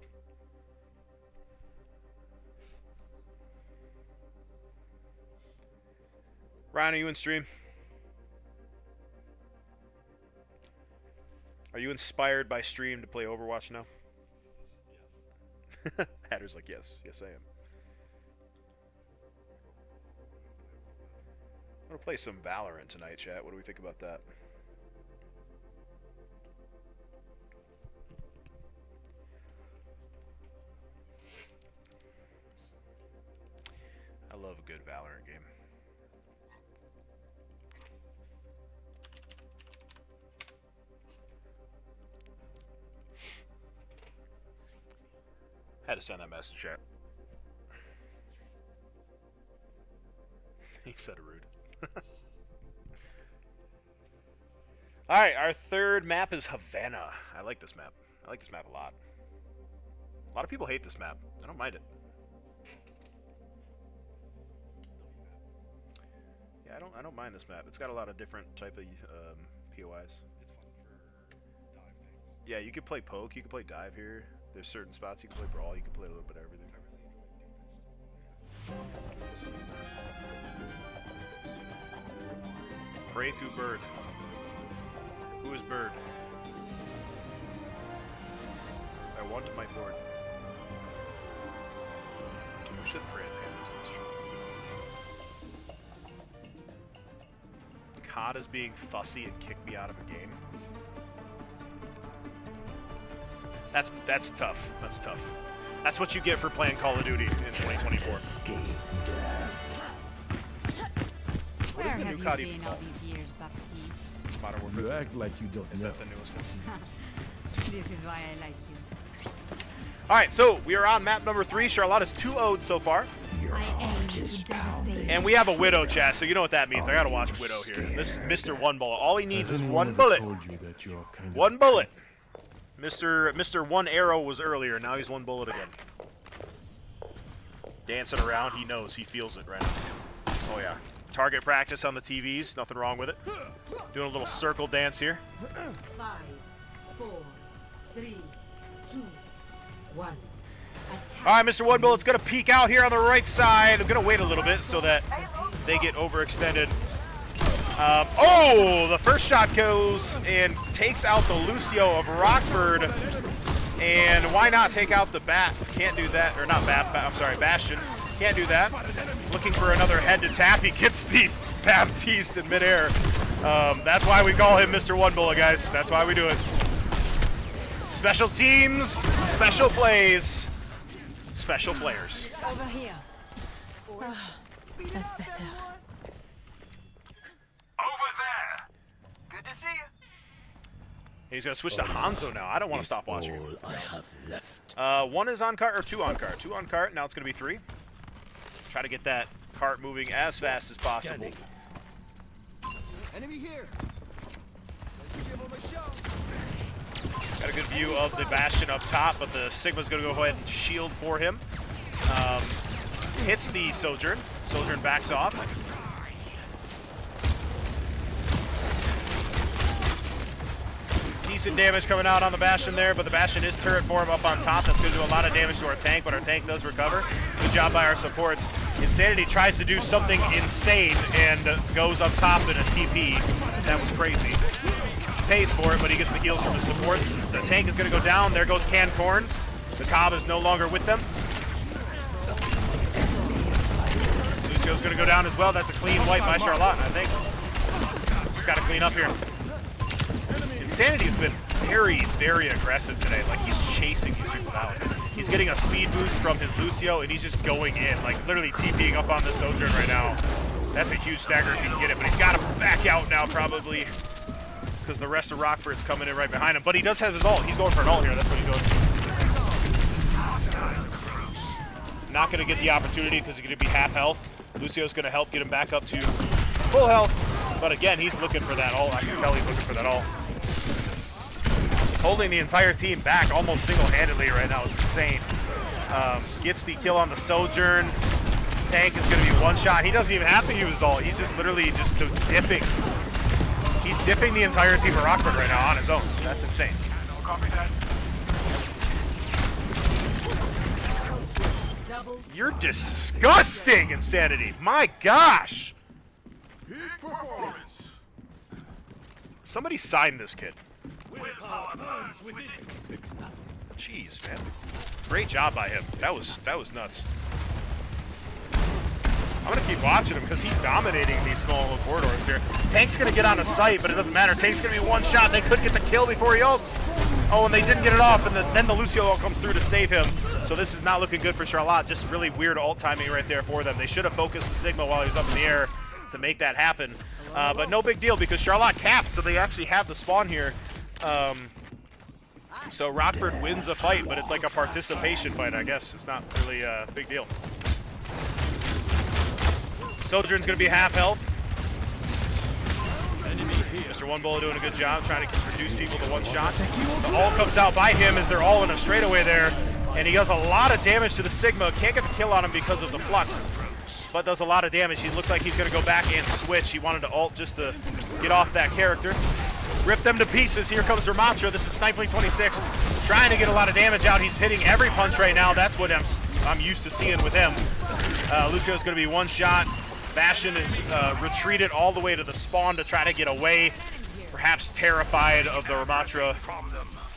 Ryan, are you in stream? Are you inspired by stream to play Overwatch now? Yes. Hatter's like, yes. Yes, I am. I'm going to play some Valorant tonight, chat. What do we think about that? I love a good Valorant game. Had to send that message, chat. He said rude. Alright, our third map is Havana. I like this map. I like this map a lot. A lot of people hate this map. I don't mind it. Yeah, I don't mind this map. It's got a lot of different type of POIs. It's fun for dive things. Yeah, you could play poke, you could play dive here. There's certain spots you can play brawl, you can play a little bit of everything. Pray to Bird. Who is Bird? I want my board. We should pray at Panthers, that's true. COD is being fussy and kicked me out of a game. That's tough. That's tough. That's what you get for playing Call of Duty in 2024. What is the new COD even called? Modern Warfare. You act like you don't know. Is that the newest one? This is why I like you. Alright, so we are on map number 3. Charlotte is 2-0'd so far. I aim to devastate. And we have a Widow, chat, so you know what that means. I gotta watch Widow here. This is Mr. One Bullet. All he needs is one bullet. One bullet. Mr. One Arrow was earlier, now he's one bullet again. Dancing around, he knows, he feels it right now. Oh yeah. Target practice on the TVs, nothing wrong with it. Doing a little circle dance here. 5, 4, 3, 2, 1. Attack. Alright, Mr. One Bullet's gonna peek out here on the right side. I'm gonna wait a little bit so that they get overextended. Oh, the first shot goes and takes out the Lucio of Rockford. And why not take out the Bat? Can't do that, or not Bat, I'm sorry, Bastion. Can't do that. Looking for another head to tap. He gets the Baptiste in midair. That's why we call him Mr. One Bullet, guys. That's why we do it. Special teams, special plays, special players. Over here. Oh, that's better. Over there. Good to see you. He's gonna switch to Hanzo now. I don't want to stop watching. I have left. 1 is on cart, or 2 on cart. 2 on cart, now it's gonna be 3. Try to get that cart moving as fast as possible. Enemy here. Let's give him a show. Got a good view of the Bastion up top, but the Sigma's gonna go ahead and shield for him. Hits the Sojourn. Sojourn backs off. Decent damage coming out on the Bastion there, but the Bastion is turret form up on top. That's going to do a lot of damage to our tank, but our tank does recover. Good job by our supports. Insanity tries to do something insane and goes up top in a TP. That was crazy. Pays for it, but he gets the heals from the supports. The tank is going to go down. There goes Canned Corn. The Cobb is no longer with them. Lucio's going to go down as well. That's a clean wipe by Charlotte, I think. Just got to clean up here. Insanity has been very, very aggressive today. Like, he's chasing these people out. He's getting a speed boost from his Lucio, and he's just going in. Like, literally TPing up on the Sojourn right now. That's a huge stagger if he can get it, but he's got to back out now, probably, because the rest of Rockford's coming in right behind him. But he does have his ult. He's going for an ult here. That's what he's doing. Not going to get the opportunity because he's going to be half health. Lucio's going to help get him back up to full health. But again, he's looking for that ult. I can tell he's looking for that ult. holding the entire team back almost single-handedly right now. It's insane. Gets the kill on the Sojourn. Tank is going to be one shot. He doesn't even have to use ult. He's just literally just dipping. He's dipping the entire team of Rockford right now on his own. That's insane. You're disgusting, Insanity. My gosh. Somebody sign this kid. Jeez, man. Great job by him. That was nuts. I'm gonna keep watching him because he's dominating these small little corridors here. Tank's gonna get on a site, but it doesn't matter. Tank's gonna be one shot. They could get the kill before he ults. Oh, and they didn't get it off, and then the Lucio ult comes through to save him. So this is not looking good for Charlotte. Just really weird ult timing right there for them. They should have focused the Sigma while he was up in the air to make that happen. But no big deal because Charlotte capped, so they actually have the spawn here. So Rockford wins a fight, but it's like a participation fight, I guess. It's not really a big deal. Sojourn's going to be half health. Mr. One Bullet doing a good job trying to reduce people to one shot. The ult comes out by him as they're all in a straightaway there. And he does a lot of damage to the Sigma. Can't get the kill on him because of the flux, but does a lot of damage. He looks like he's going to go back and switch. He wanted to ult just to get off that character. Rip them to pieces. Here comes Ramatra. This is Snipling 26 trying to get a lot of damage out. He's hitting every punch right now. That's what I'm used to seeing with him. Lucio's going to be one shot. Bastion is retreated all the way to the spawn to try to get away, perhaps terrified of the Ramatra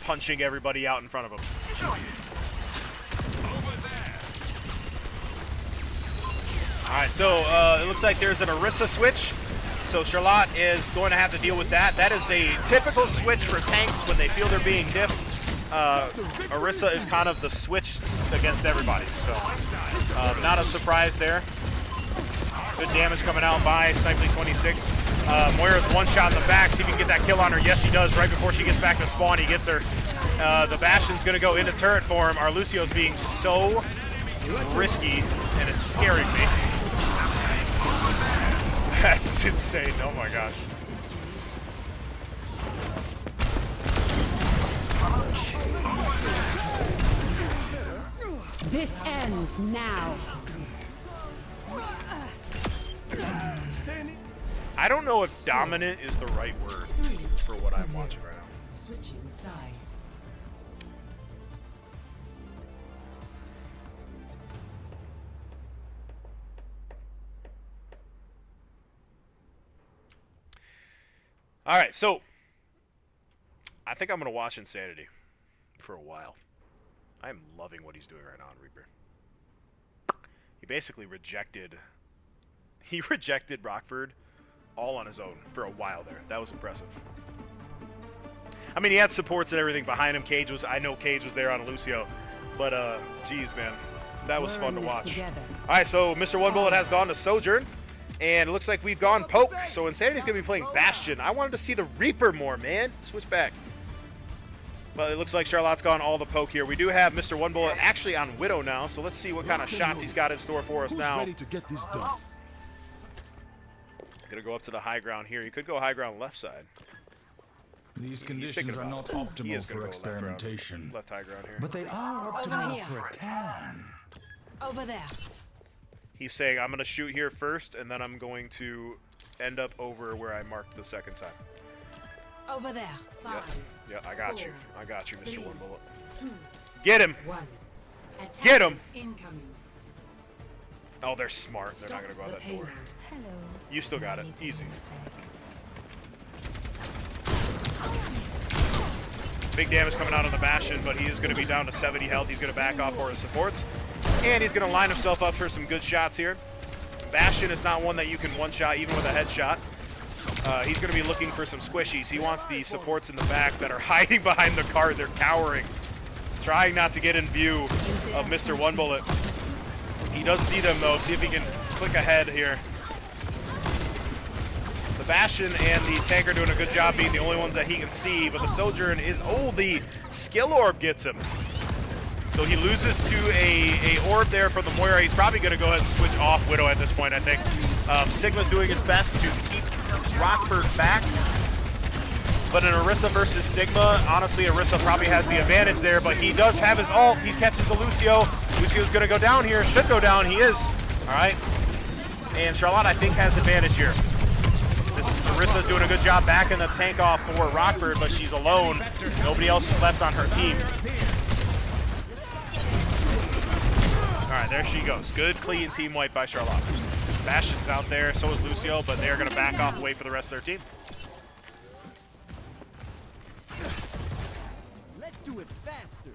punching everybody out in front of him. Alright, so it looks like there's an Orisa switch, so Charlotte is going to have to deal with that. That is a typical switch for tanks when they feel they're being diffed. Orisa is kind of the switch against everybody, so not a surprise there. Good damage coming out by Snipely 26. Moira's one shot in the back. See if he can get that kill on her. Yes, he does. Right before she gets back to spawn, he gets her. The Bastion's going to go into turret for him. Our Lucio's being so risky, and it's scaring me. That's insane. Oh, my gosh. This ends now. I don't know if dominant is the right word for what I'm watching right now. Switching sides. All right, so I think I'm going to watch Insanity for a while. I'm loving what he's doing right now on Reaper. He basically rejected Rockford all on his own for a while there. That was impressive. I mean, he had supports and everything behind him. I know Cage was there on Lucio, but geez, man, that was fun to watch. All right, so Mr. One Bullet has gone to Sojourn, and it looks like we've gone Poke. So Insanity's gonna be playing Bastion. I wanted to see the Reaper more, man. Switch back. But it looks like Charlotte's gone all the Poke here. We do have Mr. One Bullet actually on Widow now, so let's see what kind of shots he's got in store for us now. Ready to get this done? Gonna go up to the high ground here. He could go high ground left side. These conditions are not optimal for experimentation, left high ground here. but they are optimal for a tan. Over there. He's saying, I'm gonna shoot here first, and then I'm going to end up over where I marked the second time. Over there. Yeah, I got you. I got you, Mr. One Bullet. 2, Get him! 1. Get him! Incoming. Oh, they're smart. They're not gonna go out that door. Hello. You still got it. Easy. Big damage coming out on the Bastion, but he is going to be down to 70 health. He's going to back off for his supports. And he's going to line himself up for some good shots here. Bastion is not one that you can one-shot even with a headshot. He's going to be looking for some squishies. He wants the supports in the back that are hiding behind the cart. They're cowering, trying not to get in view of Mr. One Bullet. He does see them, though. See if he can click ahead here. The Bastion and the tank are doing a good job being the only ones that he can see, but the Sojourn is, oh, the skill orb gets him. So he loses to a orb there from the Moira. He's probably going to go ahead and switch off Widow at this point, I think. Sigma's doing his best to keep Rockford back. But in Orisa versus Sigma, honestly, Orisa probably has the advantage there, but he does have his ult. He catches the Lucio. Lucio's going to go down here. Should go down. He is. All right. And Charlotte, I think, has advantage here. This Orisa's doing a good job backing the tank off for Rockford, but she's alone. Nobody else is left on her team. All right, there she goes. Good, clean team wipe by Charlotte. Bastion's out there. So is Lucio, but they're going to back off and wait for the rest of their team. Let's do it faster.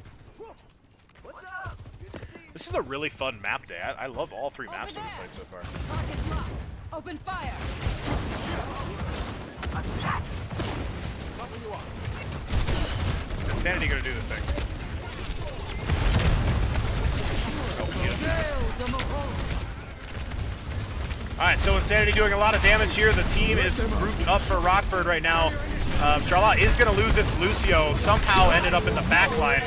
What's up? Good to see you. This is a really fun map day. I love all three maps that we've played so far. Target's locked. Open fire. Insanity gonna do the thing. Oh, we get it. Alright, so Insanity doing a lot of damage here. The team is grouped up for Rockford right now. Charlotte is going to lose its Lucio. Somehow ended up in the back line.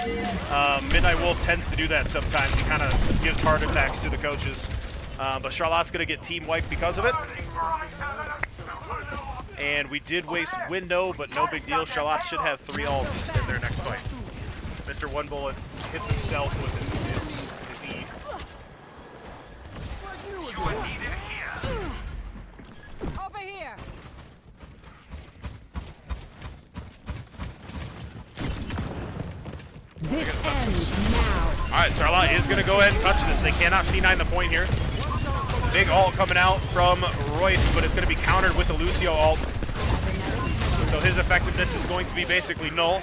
Midnight Wolf tends to do that sometimes. He kind of gives heart attacks to the coaches. But Charlotte's going to get team wiped because of it. And we did waste window, but no big deal. Charlotte should have 3 ults in their next fight. Mr. One Bullet hits himself with his E. Over here. This ends now. Alright, Charlotte is going to go ahead and touch this. They cannot C9 the point here. Big ult coming out from Royce, but it's going to be countered with the Lucio ult. So his effectiveness is going to be basically null.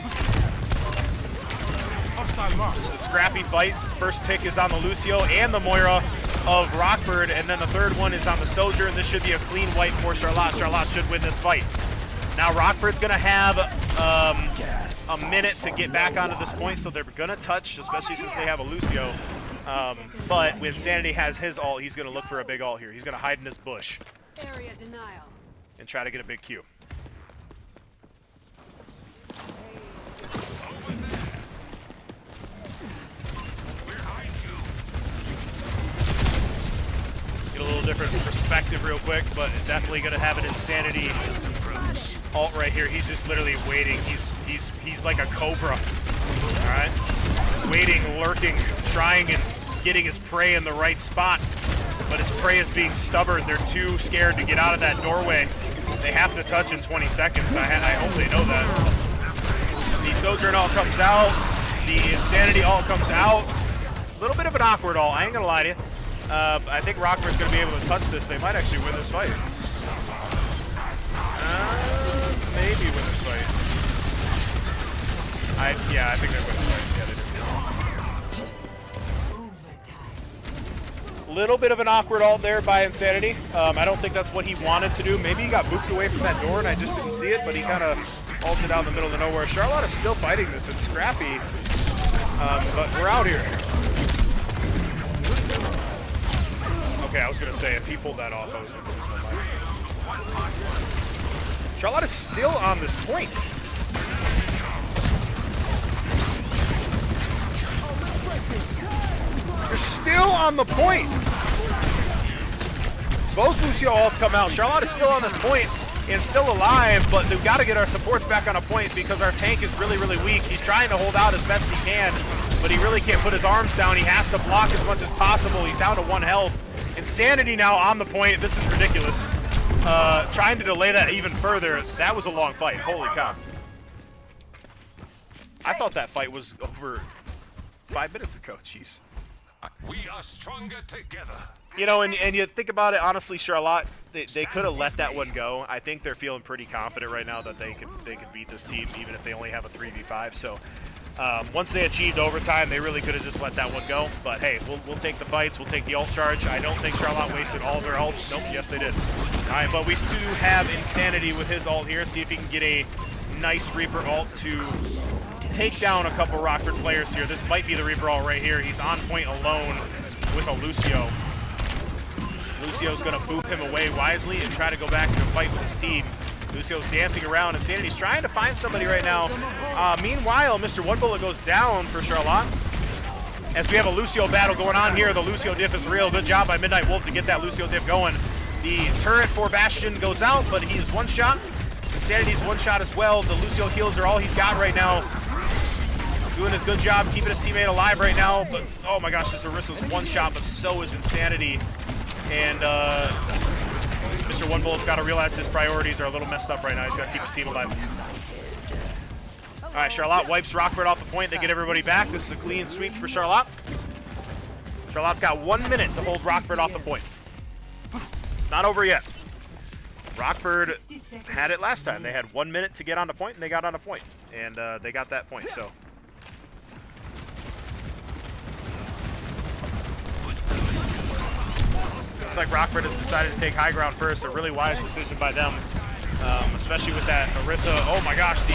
It's a scrappy fight. First pick is on the Lucio and the Moira of Rockford, and then the third one is on the Soldier, and this should be a clean wipe for Charlotte. Charlotte should win this fight. Now Rockford's going to have a minute to get back onto this point, so they're going to touch, especially since they have a Lucio. But when Insanity has his ult, he's going to look for a big ult here. He's going to hide in this bush Area denial. and try to get a big Q. Get a little different perspective real quick, but definitely going to have an Insanity ult right here. He's just literally waiting. He's like a cobra. All right, waiting, lurking, trying and getting his prey in the right spot, but his prey is being stubborn. They're too scared to get out of that doorway. They have to touch in 20 seconds. I hope they know that. The Sojourn ult comes out. The Insanity ult comes out. A little bit of an awkward ult. I ain't gonna lie to you. I think Rockford's gonna be able to touch this. They might actually win this fight. Maybe win this fight. Yeah, I think they win this fight. Yeah, they do. Little bit of an awkward ult there by Insanity. I don't think that's what he wanted to do. Maybe he got booped away from that door and I just didn't see it, but he kind of ulted out in the middle of nowhere. Charlotte is still fighting this. It's scrappy, but we're out here. Okay, I was going to say, if he pulled that off, I was going to lose my mind. Charlotte is still on this point. They're still on the point. Both Lucio ults come out. Charlotte is still on this point and still alive, but we've got to get our supports back on a point because our tank is really, really weak. He's trying to hold out as best he can, but he really can't put his arms down. He has to block as much as possible. He's down to 1 health. Insanity now on the point. This is ridiculous. Trying to delay that even further. That was a long fight. Holy cow. I thought that fight was over 5 minutes ago. Jeez. We are stronger together. You know, and you think about it, honestly, Charlotte, they could have let that one go. I think they're feeling pretty confident right now that they could beat this team, even if they only have a 3v5. So once they achieved overtime, they really could have just let that one go. But hey, we'll take the fights. We'll take the ult charge. I don't think Charlotte wasted all of their ults. Nope, yes they did. All right, but we do have Insanity with his ult here. See if he can get a nice Reaper ult to take down a couple Rockford players here. This might be the Reaper ult right here. He's on point alone with a Lucio. Lucio's going to boop him away wisely and try to go back to a fight with his team. Lucio's dancing around. Insanity's trying to find somebody right now. Meanwhile, Mr. One Bullet goes down for Charlotte. As we have a Lucio battle going on here, the Lucio diff is real. Good job by Midnight Wolf to get that Lucio diff going. The turret for Bastion goes out, but he's one shot. Insanity's one shot as well. The Lucio heals are all he's got right now. Doing a good job keeping his teammate alive right now. But oh my gosh, this Orissa's one shot, but so is Insanity. And Mr. One Bullet's got to realize his priorities are a little messed up right now. He's got to keep his team alive. All right, Charlotte wipes Rockford off the point. They get everybody back. This is a clean sweep for Charlotte. Charlotte's got 1 minute to hold Rockford off the point. It's not over yet. Rockford had it last time. They had 1 minute to get on the point, and they got on the point. And they got that point, so. Looks like Rockford has decided to take high ground first. A really wise decision by them, especially with that Orisa. Oh my gosh, the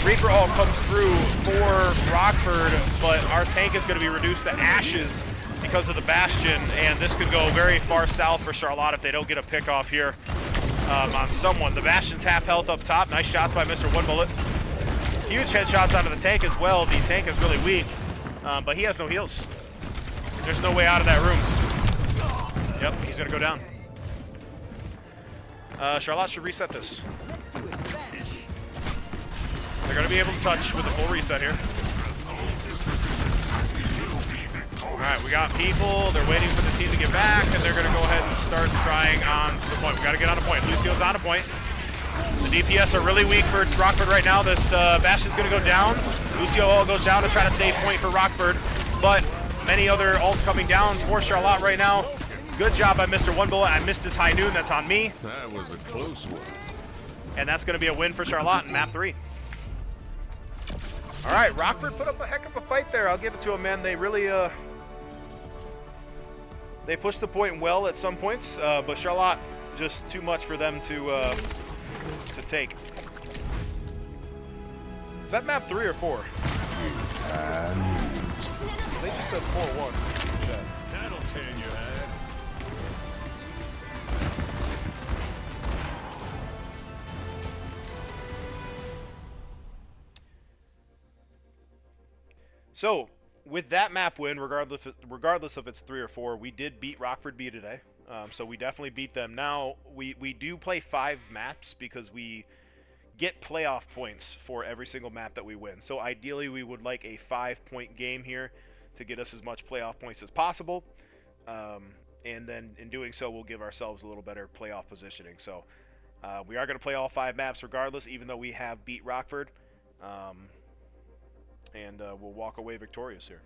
Reaper Ult comes through for Rockford, but our tank is going to be reduced to ashes because of the Bastion, and this could go very far south for Charlotte if they don't get a pick off here on someone. The Bastion's half health up top. Nice shots by Mr. One Bullet. Huge headshots onto the tank as well. The tank is really weak, but he has no heals. There's no way out of that room. Yep, he's going to go down. Charlotte should reset this. They're going to be able to touch with the full reset here. Alright, we got people. They're waiting for the team to get back, and they're going to go ahead and start trying on to the point. We got to get on a point. Lucio's on a point. The DPS are really weak for Rockford right now. This Bastion's going to go down. Lucio ult goes down to try to save point for Rockford, but many other ults coming down for Charlotte right now. Good job by Mr. One Bullet. I missed his high noon. That's on me. That was a close one. And that's going to be a win for Charlotte in map 3. All right, Rockford put up a heck of a fight there. I'll give it to them, man. They really they pushed the point well at some points, but Charlotte just too much for them to take. Is that map 3 or 4? They just said 4-1. That'll turn your head. So, with that map win, regardless if it's 3 or 4, we did beat Rockford B today. So we definitely beat them. Now, we do play 5 maps because we get playoff points for every single map that we win. So ideally, we would like a 5-point game here to get us as much playoff points as possible. And then in doing so, we'll give ourselves a little better playoff positioning. So we are going to play all 5 maps regardless, even though we have beat Rockford. And we'll walk away victorious here.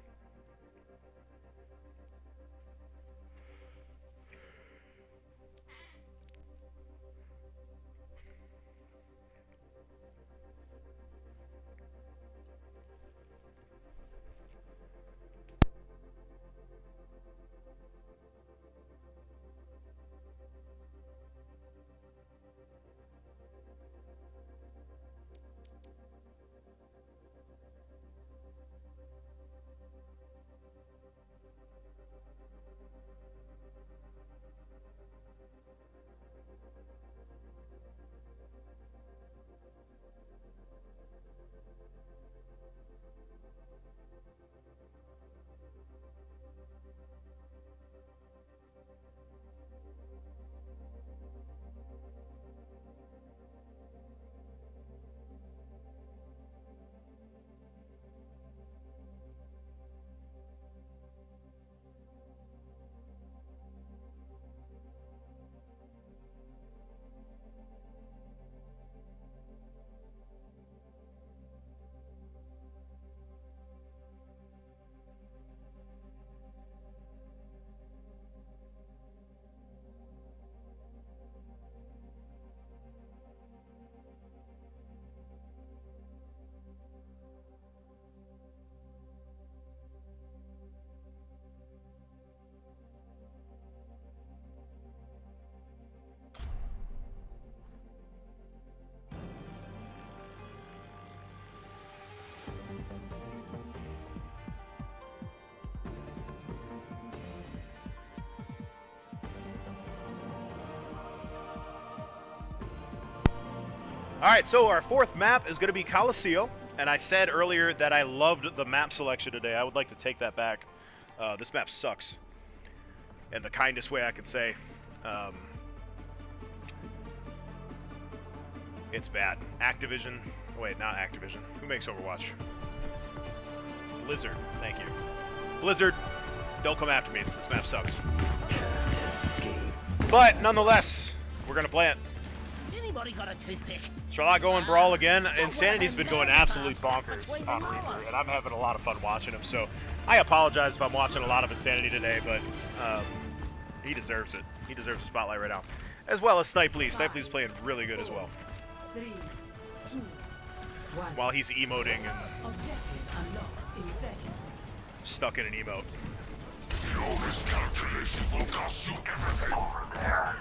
All right, so our 4th map is going to be Coliseum, and I said earlier that I loved the map selection today. I would like to take that back. This map sucks, in the kindest way I can say. It's bad. Activision. Wait, not Activision. Who makes Overwatch? Blizzard. Thank you. Blizzard, don't come after me. This map sucks. But nonetheless, we're gonna play it. Anybody got a toothpick? Charlotte going Brawl again. Insanity's been going absolutely bonkers on Reaper, and I'm having a lot of fun watching him. So I apologize if I'm watching a lot of Insanity today, but he deserves it. He deserves a spotlight right now. As well as Snipe Lee. Snipe Lee's playing really good as well. 3, 2, 1. While he's emoting and Objective unlocks in 30 seconds. stuck in an emote. Your miscalculations will cost you everything over there.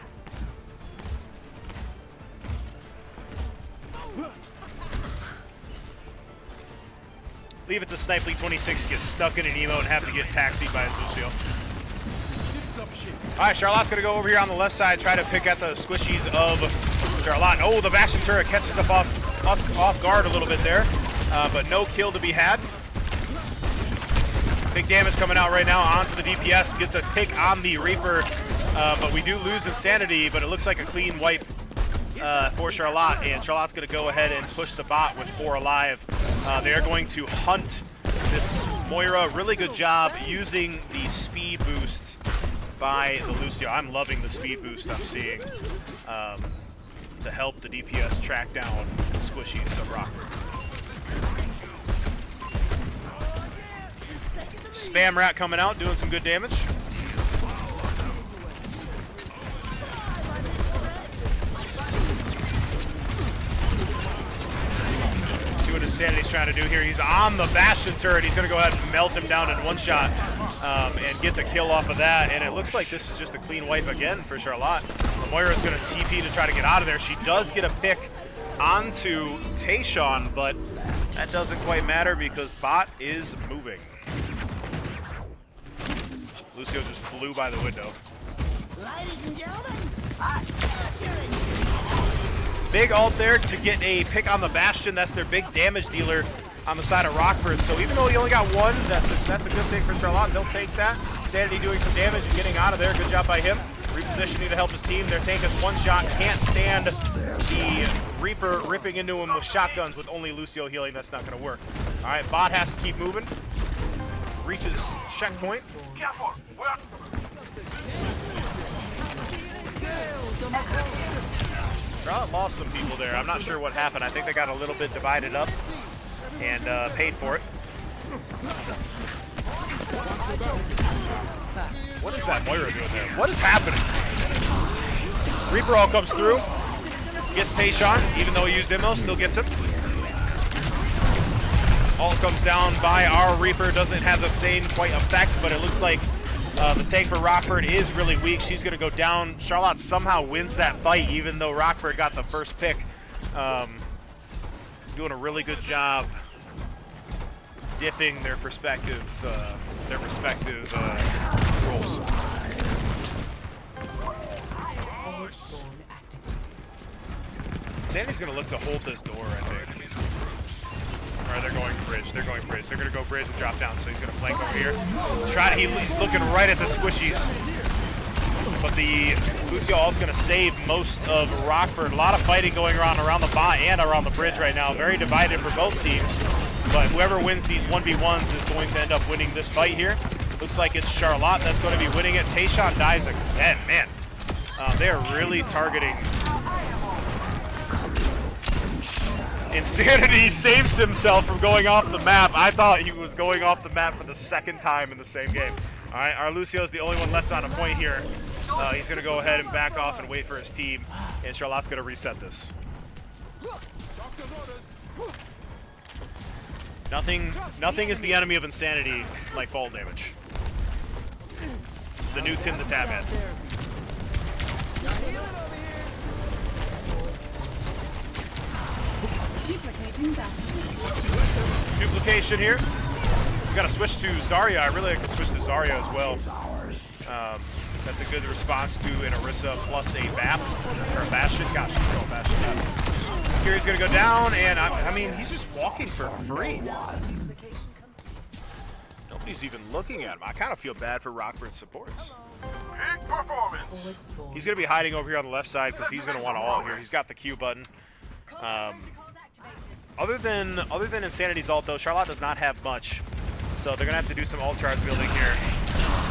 Leave it to Snipe Lee 26 gets stuck in an emote and have to get taxied by his Lucio. Alright, Charlotte's going to go over here on the left side, try to pick at the squishies of Charlotte. Oh, the Bastion turret catches up off guard a little bit there, but no kill to be had. Big damage coming out right now onto the DPS. Gets a pick on the Reaper, but we do lose Insanity, but it looks like a clean wipe for Charlotte, and Charlotte's going to go ahead and push the bot with 4 alive. They're going to hunt this Moira. Really good job using the speed boost by the Lucio. I'm loving the speed boost I'm seeing to help the DPS track down the squishies of Rockford. Spam Rat coming out, doing some good damage. See what Insanity's trying to do here. He's on the Bastion turret. He's going to go ahead and melt him down in one shot and get the kill off of that. And it looks like this is just a clean wipe again for Charlotte. Moira's going to TP to try to get out of there. She does get a pick onto Tayshawn, but that doesn't quite matter because bot is moving. Lucio just flew by the window. Ladies and gentlemen, Big ult there to get a pick on the Bastion. That's their big damage dealer on the side of Rockford. So even though he only got one, that's a good thing for Charlotte. They'll take that. Sanity doing some damage and getting out of there. Good job by him. Repositioning to help his team. Their tank is one shot. Can't stand the Reaper ripping into him with shotguns with only Lucio healing. That's not going to work. All right, bot has to keep moving. Reaches checkpoint. Charlotte lost some people there. I'm not sure what happened. I think they got a little bit divided up and paid for it. What is that Moira doing there? What is happening? Reaper all comes through. Gets Tayshawn, even though he used Immo, still gets him. All comes down by our Reaper. Doesn't have the same quite effect, but it looks like the tank for Rockford is really weak. She's going to go down. Charlotte somehow wins that fight, even though Rockford got the first pick. Doing a really good job diffing their respective roles. Sandy's going to look to hold this door, I think. Or they're going bridge. They're going bridge. They're going to go bridge and drop down. So he's going to flank over here. He's looking right at the squishies. But the Lucio Alt's going to save most of Rockford. A lot of fighting going around the bot and around the bridge right now. Very divided for both teams. But whoever wins these 1v1s is going to end up winning this fight here. Looks like it's Charlotte that's going to be winning it. Tayshawn dies again. Man, they are really targeting. Insanity saves himself from going off the map. I thought he was going off the map for the second time in the same game. All right, our Lucio's the only one left on a point here. He's going to go ahead and back off and wait for his team, and Charlotte's going to reset this. Nothing is the enemy of Insanity like fall damage. It's the new Tim the Tatman. Duplication here. We got to switch to Zarya. I really like to switch to Zarya as well. That's a good response to an Orisa plus a BAP or a Bastion. Gosh, control Bastion. Kiri's gonna go down, and I mean he's just walking for free. Nobody's even looking at him. I kind of feel bad for Rockford's supports. Big performance. He's gonna be hiding over here on the left side because he's gonna want to ult here. He's got the Q button. Other than Insanity's ult, though, Charlotte does not have much. So they're going to have to do some ult charge building here.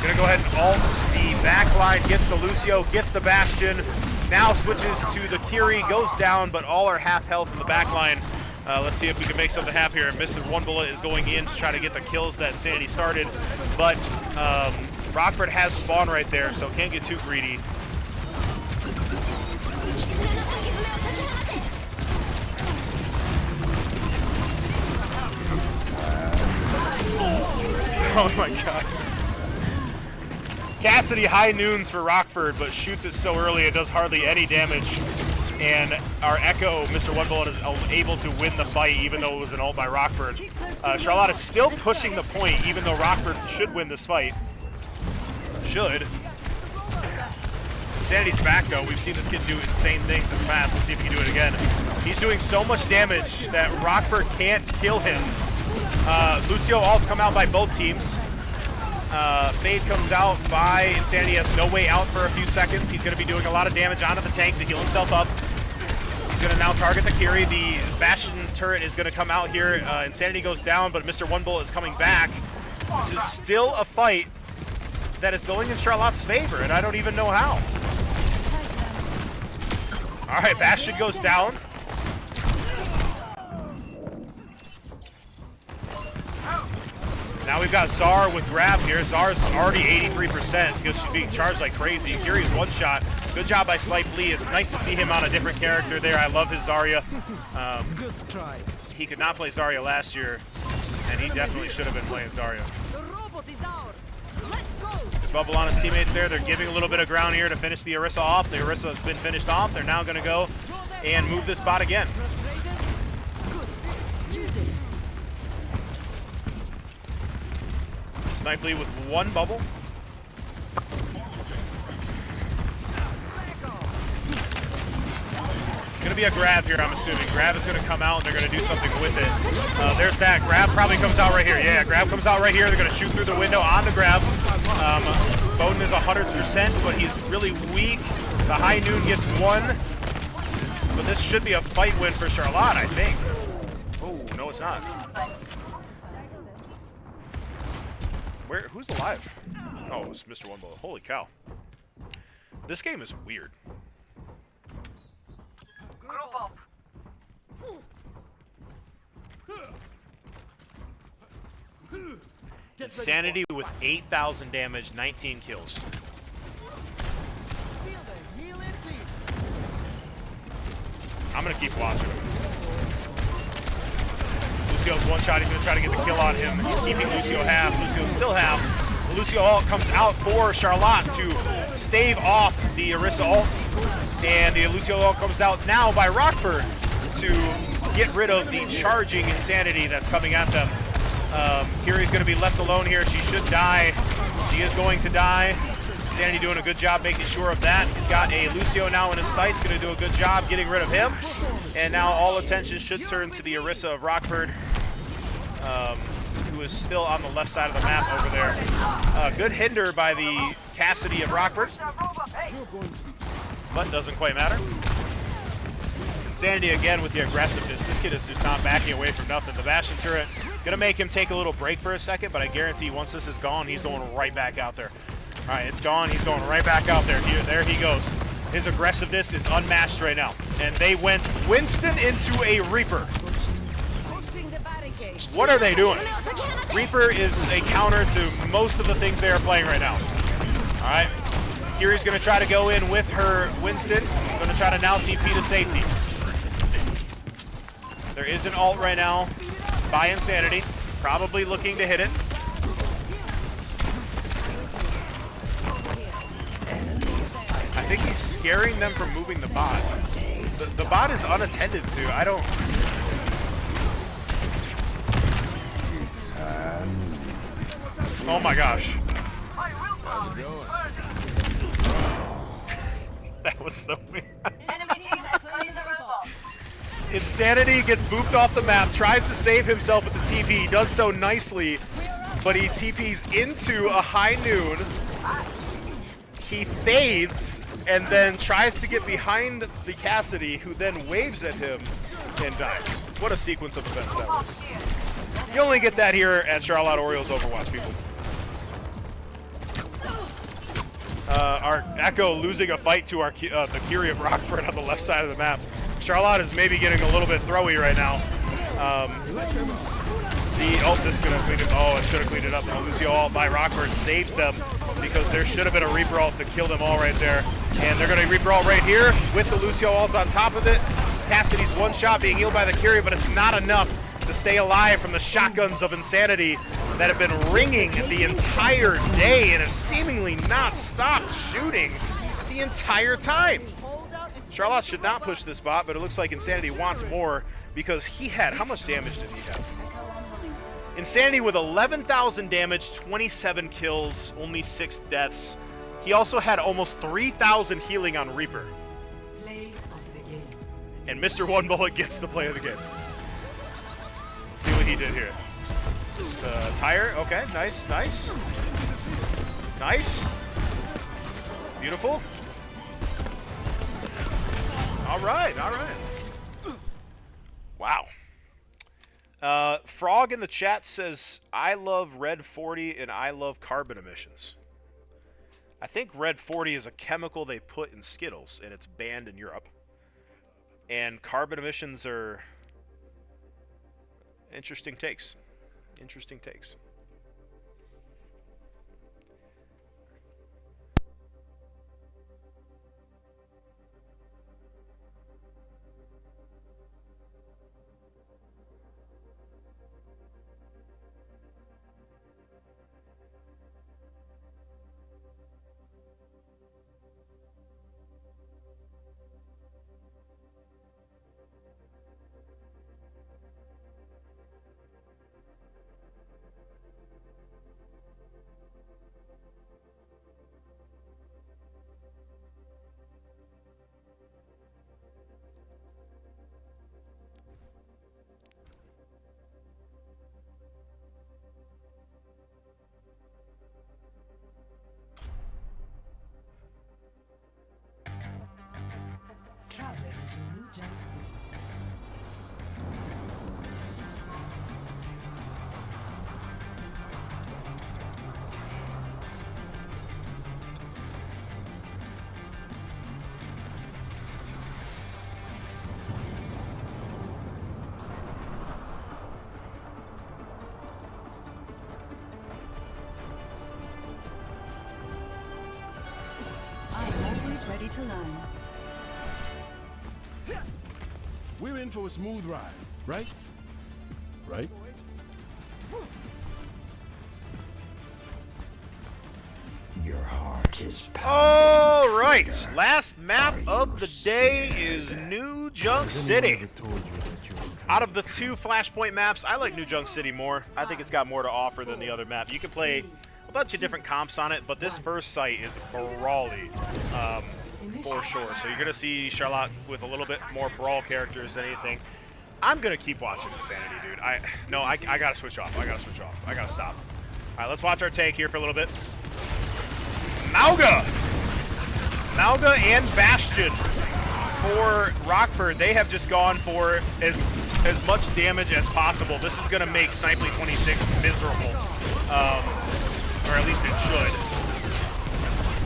Going to go ahead and ult the backline, gets the Lucio, gets the Bastion. Now switches to the Kiri, goes down, but all are half health in the backline. Let's see if we can make something happen here. Missing one bullet is going in to try to get the kills that Insanity started. But Rockford has spawn right there, so can't get too greedy. Oh my god. Cassidy high noons for Rockford, but shoots it so early it does hardly any damage. And our Echo, Mr. One Bullet, is able to win the fight even though it was an ult by Rockford. Charlotte is still pushing the point even though Rockford should win this fight. Should. Insanity's back though. We've seen this kid do insane things in the past. Let's see if he can do it again. He's doing so much damage that Rockford can't kill him. Lucio ults come out by both teams. Fade comes out by Insanity, has no way out for a few seconds. He's going to be doing a lot of damage onto the tank to heal himself up. He's going to now target the Kiri. The Bastion turret is going to come out here. Insanity goes down, but Mr. One Bullet is coming back. This is still a fight that is going in Charlotte's favor, and I don't even know how. All right, Bastion goes down. Now we've got Czar with grab here. Czar's already 83% because she's being charged like crazy. Kiri's one shot. Good job by Slight Lee. It's nice to see him on a different character there. I love his Zarya. Good try. He could not play Zarya last year, and he definitely should have been playing Zarya. Bubble on his teammates there. They're giving a little bit of ground here to finish the Orisa off. The Orisa has been finished off. They're now going to go and move this bot again. Snipe Lee with one bubble. It's going to be a grab here, I'm assuming. Grab is going to come out, and they're going to do something with it. There's that. Grab probably comes out right here. Yeah, grab comes out right here. They're going to shoot through the window on the grab. Bowden is 100%, but he's really weak. The high noon gets one. But this should be a fight win for Charlotte, I think. Oh, no, it's not. Who's alive? Oh, it's Mr. One Bullet. Holy cow. This game is weird. Group up. Insanity with 8,000 damage, 19 kills. I'm going to keep watching. Lucio's one shot. He's going to try to get the kill on him. He's keeping Lucio half. Lucio's still half. The Lucio ult comes out for Charlotte to stave off the Orisa ult. And the Lucio ult comes out now by Rockford to get rid of the charging Insanity that's coming at them. Kiri's going to be left alone here. She should die. She is going to die. Insanity doing a good job making sure of that. He's got a Lucio now in his sights. Going to do a good job getting rid of him. And now all attention should turn to the Orisa of Rockford, who is still on the left side of the map over there. Good hinder by the Cassidy of Rockford, but doesn't quite matter. Insanity again with the aggressiveness. This kid is just not backing away from nothing. The Bastion turret gonna make him take a little break for a second, but I guarantee once this is gone, he's going right back out there. All right, it's gone. He's going right back out there. There he goes. His aggressiveness is unmatched right now. And they went Winston into a Reaper. What are they doing? Reaper is a counter to most of the things they are playing right now. All right, Kiri's going to try to go in with her Winston. Going to try to now TP to safety. There is an ult right now by Insanity. Probably looking to hit it. I think he's scaring them from moving the bot. The bot is unattended to. I don't... Oh my gosh. That was so weird. Insanity gets booped off the map, tries to save himself with the TP. He does so nicely, but he TPs into a high noon. He fades, and then tries to get behind the Cassidy, who then waves at him and dies. What a sequence of events that was. You only get that here at Charlotte Orioles Overwatch, people. Our Echo losing a fight to our the Curie of Rockford on the left side of the map. Charlotte is maybe getting a little bit throwy right now. This is going to clean it. Oh, it should have cleaned it up. Lucio ult by Rockford saves them because there should have been a Reaper ult to kill them all right there. And they're going to Reaper ult right here with the Lucio ult on top of it. Cassidy's one shot being healed by the Curie, but it's not enough to stay alive from the shotguns of insanity that have been ringing the entire day and have seemingly not stopped shooting the entire time. Charlotte should not push this bot, but it looks like Insanity wants more because he had, how much damage did he have? Insanity with 11,000 damage, 27 kills, only 6 deaths. He also had almost 3,000 healing on Reaper. Play of the game. And Mr. One Bullet gets the play of the game. Let's see what he did here. Just tire, okay, nice, nice. Nice. Beautiful. All right, all right. Wow. Frog in the chat says, I love Red 40 and I love carbon emissions. I think Red 40 is a chemical they put in Skittles, and it's banned in Europe. And carbon emissions are interesting takes. Interesting takes. Traveling to New Jersey. I'm always ready to learn. We're in for a smooth ride, right? Right? Your heart is All right, last map of the day is New Junk City. Out of the 2 Flashpoint maps, I like New Junk City more. I think it's got more to offer than the other map. You can play a bunch of different comps on it, but this first site is brawly for sure. So you're going to see Charlotte with a little bit more brawl characters than anything. I'm going to keep watching Insanity, dude. I got to switch off. I got to switch off. I got to stop. All right, let's watch our take here for a little bit. Mauga and Bastion for Rockford. They have just gone for as much damage as possible. This is going to make Snipely 26 miserable, or at least it should.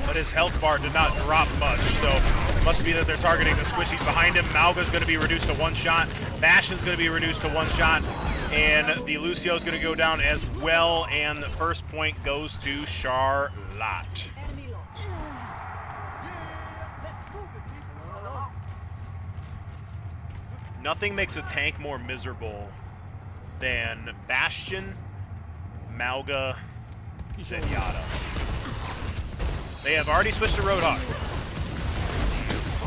But his health bar did not drop much, so it must be that they're targeting the squishies behind him. Mauga's going to be reduced to 1 shot. Bastion's going to be reduced to 1 shot. And the Lucio's going to go down as well, and the first point goes to Charlotte. Nothing makes a tank more miserable than Bastion, Mauga, Zenyatta. They have already switched to Roadhog. So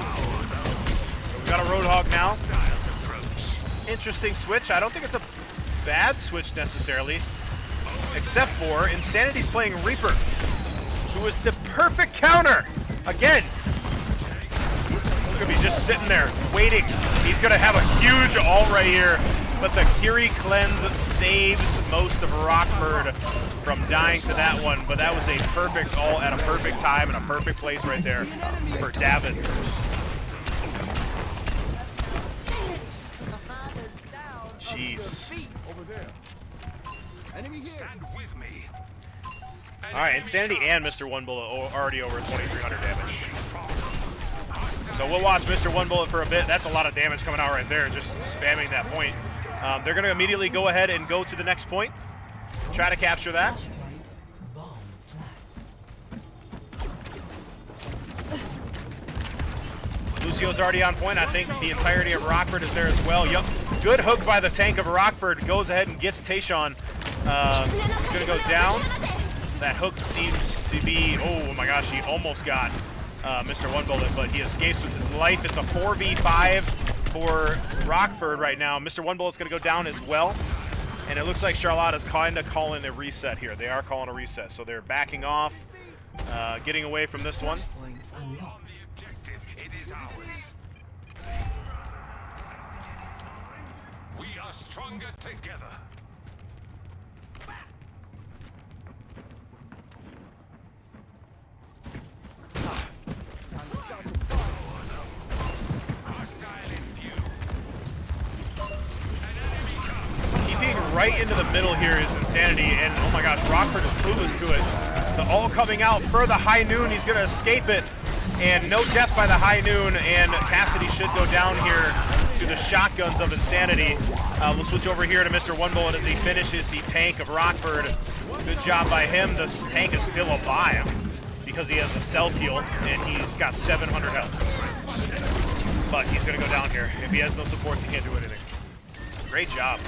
we've got a Roadhog now. Interesting switch. I don't think it's a bad switch necessarily, except for Insanity's playing Reaper, who is the perfect counter. Again, he's gonna be just sitting there waiting. He's gonna have a huge ult right here But the Curie Cleanse saves most of Rockford from dying to that one. But that was a perfect ult at a perfect time and a perfect place right there for David. Jeez. Over there. Enemy here. Stand with me. All right, Insanity and Mr. One Bullet already over 2,300 damage. So we'll watch Mr. One Bullet for a bit. That's a lot of damage coming out right there, just spamming that point. They're going to immediately go ahead and go to the next point. Try to capture that. Bomb flats. Lucio's already on point. I think the entirety of Rockford is there as well. Yup. Good hook by the tank of Rockford. Goes ahead and gets Tayshawn. He's going to go down. That hook seems to be... Oh, my gosh. He almost got Mr. One Bullet, but he escapes with his life. It's a 4v5 for Rockford right now. Mr. One Bullet's going to go down as well. And it looks like Charlotte is kind of calling a reset here. They are calling a reset. So they're backing off, getting away from this one. Point unlocked. The objective, it is ours. We are stronger together. Keeping right into the middle here is Insanity, and oh my gosh, Rockford is clueless to it. The ult coming out for the High Noon. He's going to escape it, and no death by the High Noon, and Cassidy should go down here to the shotguns of Insanity. We'll switch over here to Mr. One Bullet as he finishes the tank of Rockford. Good job by him. The tank is still alive because he has a self-heal, and he's got 700 health. But he's going to go down here. If he has no supports, he can't do anything. Great job.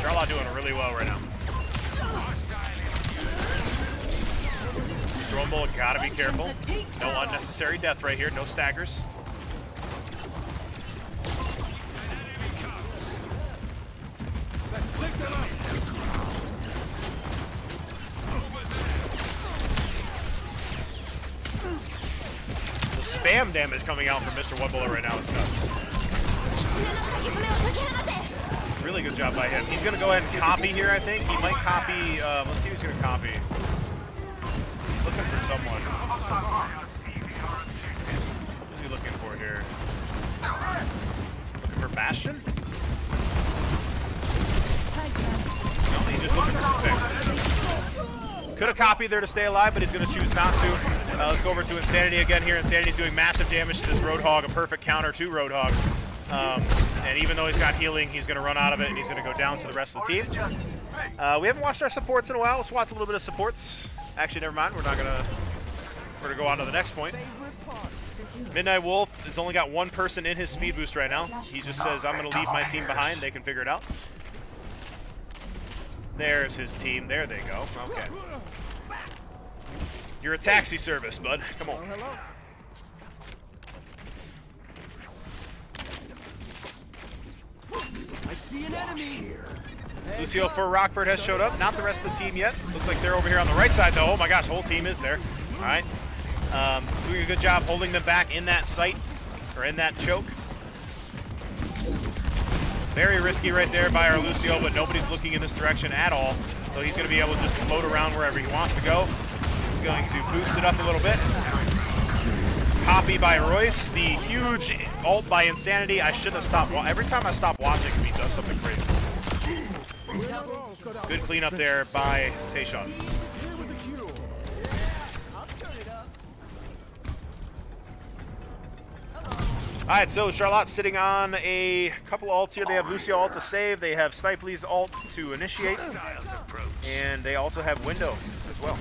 Charlotte doing really well right now. Mr. One Bullet gotta be careful. No unnecessary death right here. No staggers. Let's take them out. The spam damage coming out from Mr. One Bullet right now is nuts. Really good job by him. He's going to go ahead and copy here, I think. He might copy. Let's see who's going to copy. He's looking for someone. Who's he looking for here? Looking for Bastion? No, he's just looking for some picks. Could have copied there to stay alive, but he's going to choose not to. Let's go over to Insanity again here. Insanity's doing massive damage to this Roadhog, a perfect counter to Roadhog. And even though he's got healing, he's going to run out of it, and he's going to go down to the rest of the team. We haven't watched our supports in a while. Let's watch a little bit of supports. Actually, never mind. We're going to go on to the next point. Midnight Wolf has only got one person in his speed boost right now. He just says, I'm going to leave my team behind. They can figure it out. There's his team. There they go. Okay. You're a taxi service, bud. Come on. Hello. I see an enemy here. Lucio for Rockford has showed up. Not the rest of the team yet. Looks like they're over here on the right side, though. Oh my gosh, whole team is there. All right. Doing a good job holding them back in that sight, or in that choke. Very risky right there by our Lucio, but nobody's looking in this direction at all. So he's going to be able to just float around wherever he wants to go. He's going to boost it up a little bit. Copy by Royce. The huge ult by Insanity. I shouldn't have stopped. Every time I stop watching him, he does something crazy. Good cleanup there by Tayshawn. All right, so Charlotte's sitting on a couple ults here. They have Lucio ult to save. They have Snipely's ult to initiate. And they also have Window as well.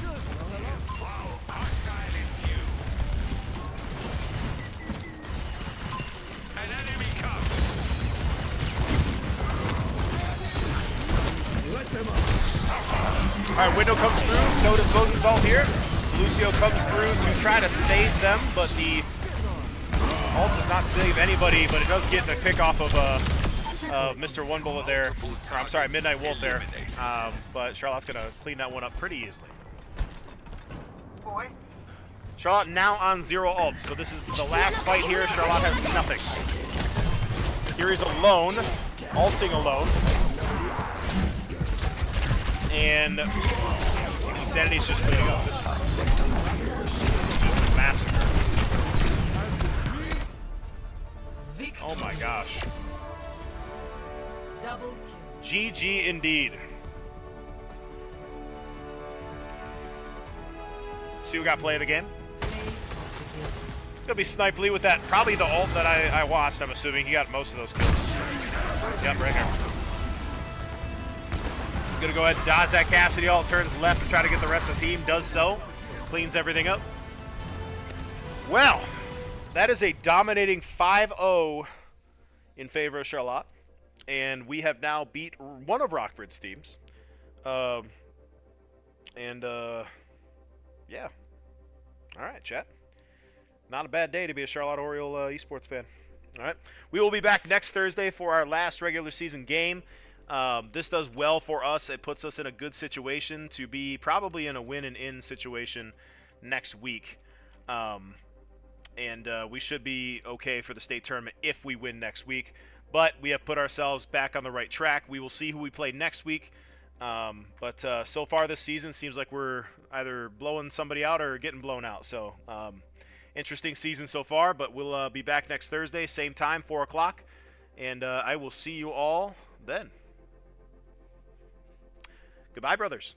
All right, Window comes through. So does Bogan's ult here. Lucio comes through to try to save them, but the ult does not save anybody, but it does get the pick off of Mr. One Bullet there. Or, I'm sorry, Midnight Wolf there. But Charlotte's going to clean that one up pretty easily. Charlotte now on 0 ults, so this is the last fight here. Charlotte has nothing. Here he's alone. ulting alone. And Insanity's just cleaning up. This is massacre. Oh my gosh. Double kill. GG indeed. See who got play of the game? Gonna be Snipely with that, probably the ult that I watched, I'm assuming. He got most of those kills. Yep, right here. Gonna go ahead and dodge that Cassidy ult, turns left to try to get the rest of the team, does so. Cleans everything up. Well, that is a dominating 5-0 in favor of Charlotte. And we have now beat one of Rockford's teams. Yeah. All right, chat. Not a bad day to be a Charlotte Oriole esports fan. All right. We will be back next Thursday for our last regular season game. This does well for us. It puts us in a good situation to be probably in a win and in situation next week. We should be okay for the state tournament if we win next week. But we have put ourselves back on the right track. We will see who we play next week. So far this season seems like we're either blowing somebody out or getting blown out. So interesting season so far, but we'll be back next Thursday, same time, 4 o'clock. And I will see you all then. Goodbye, brothers.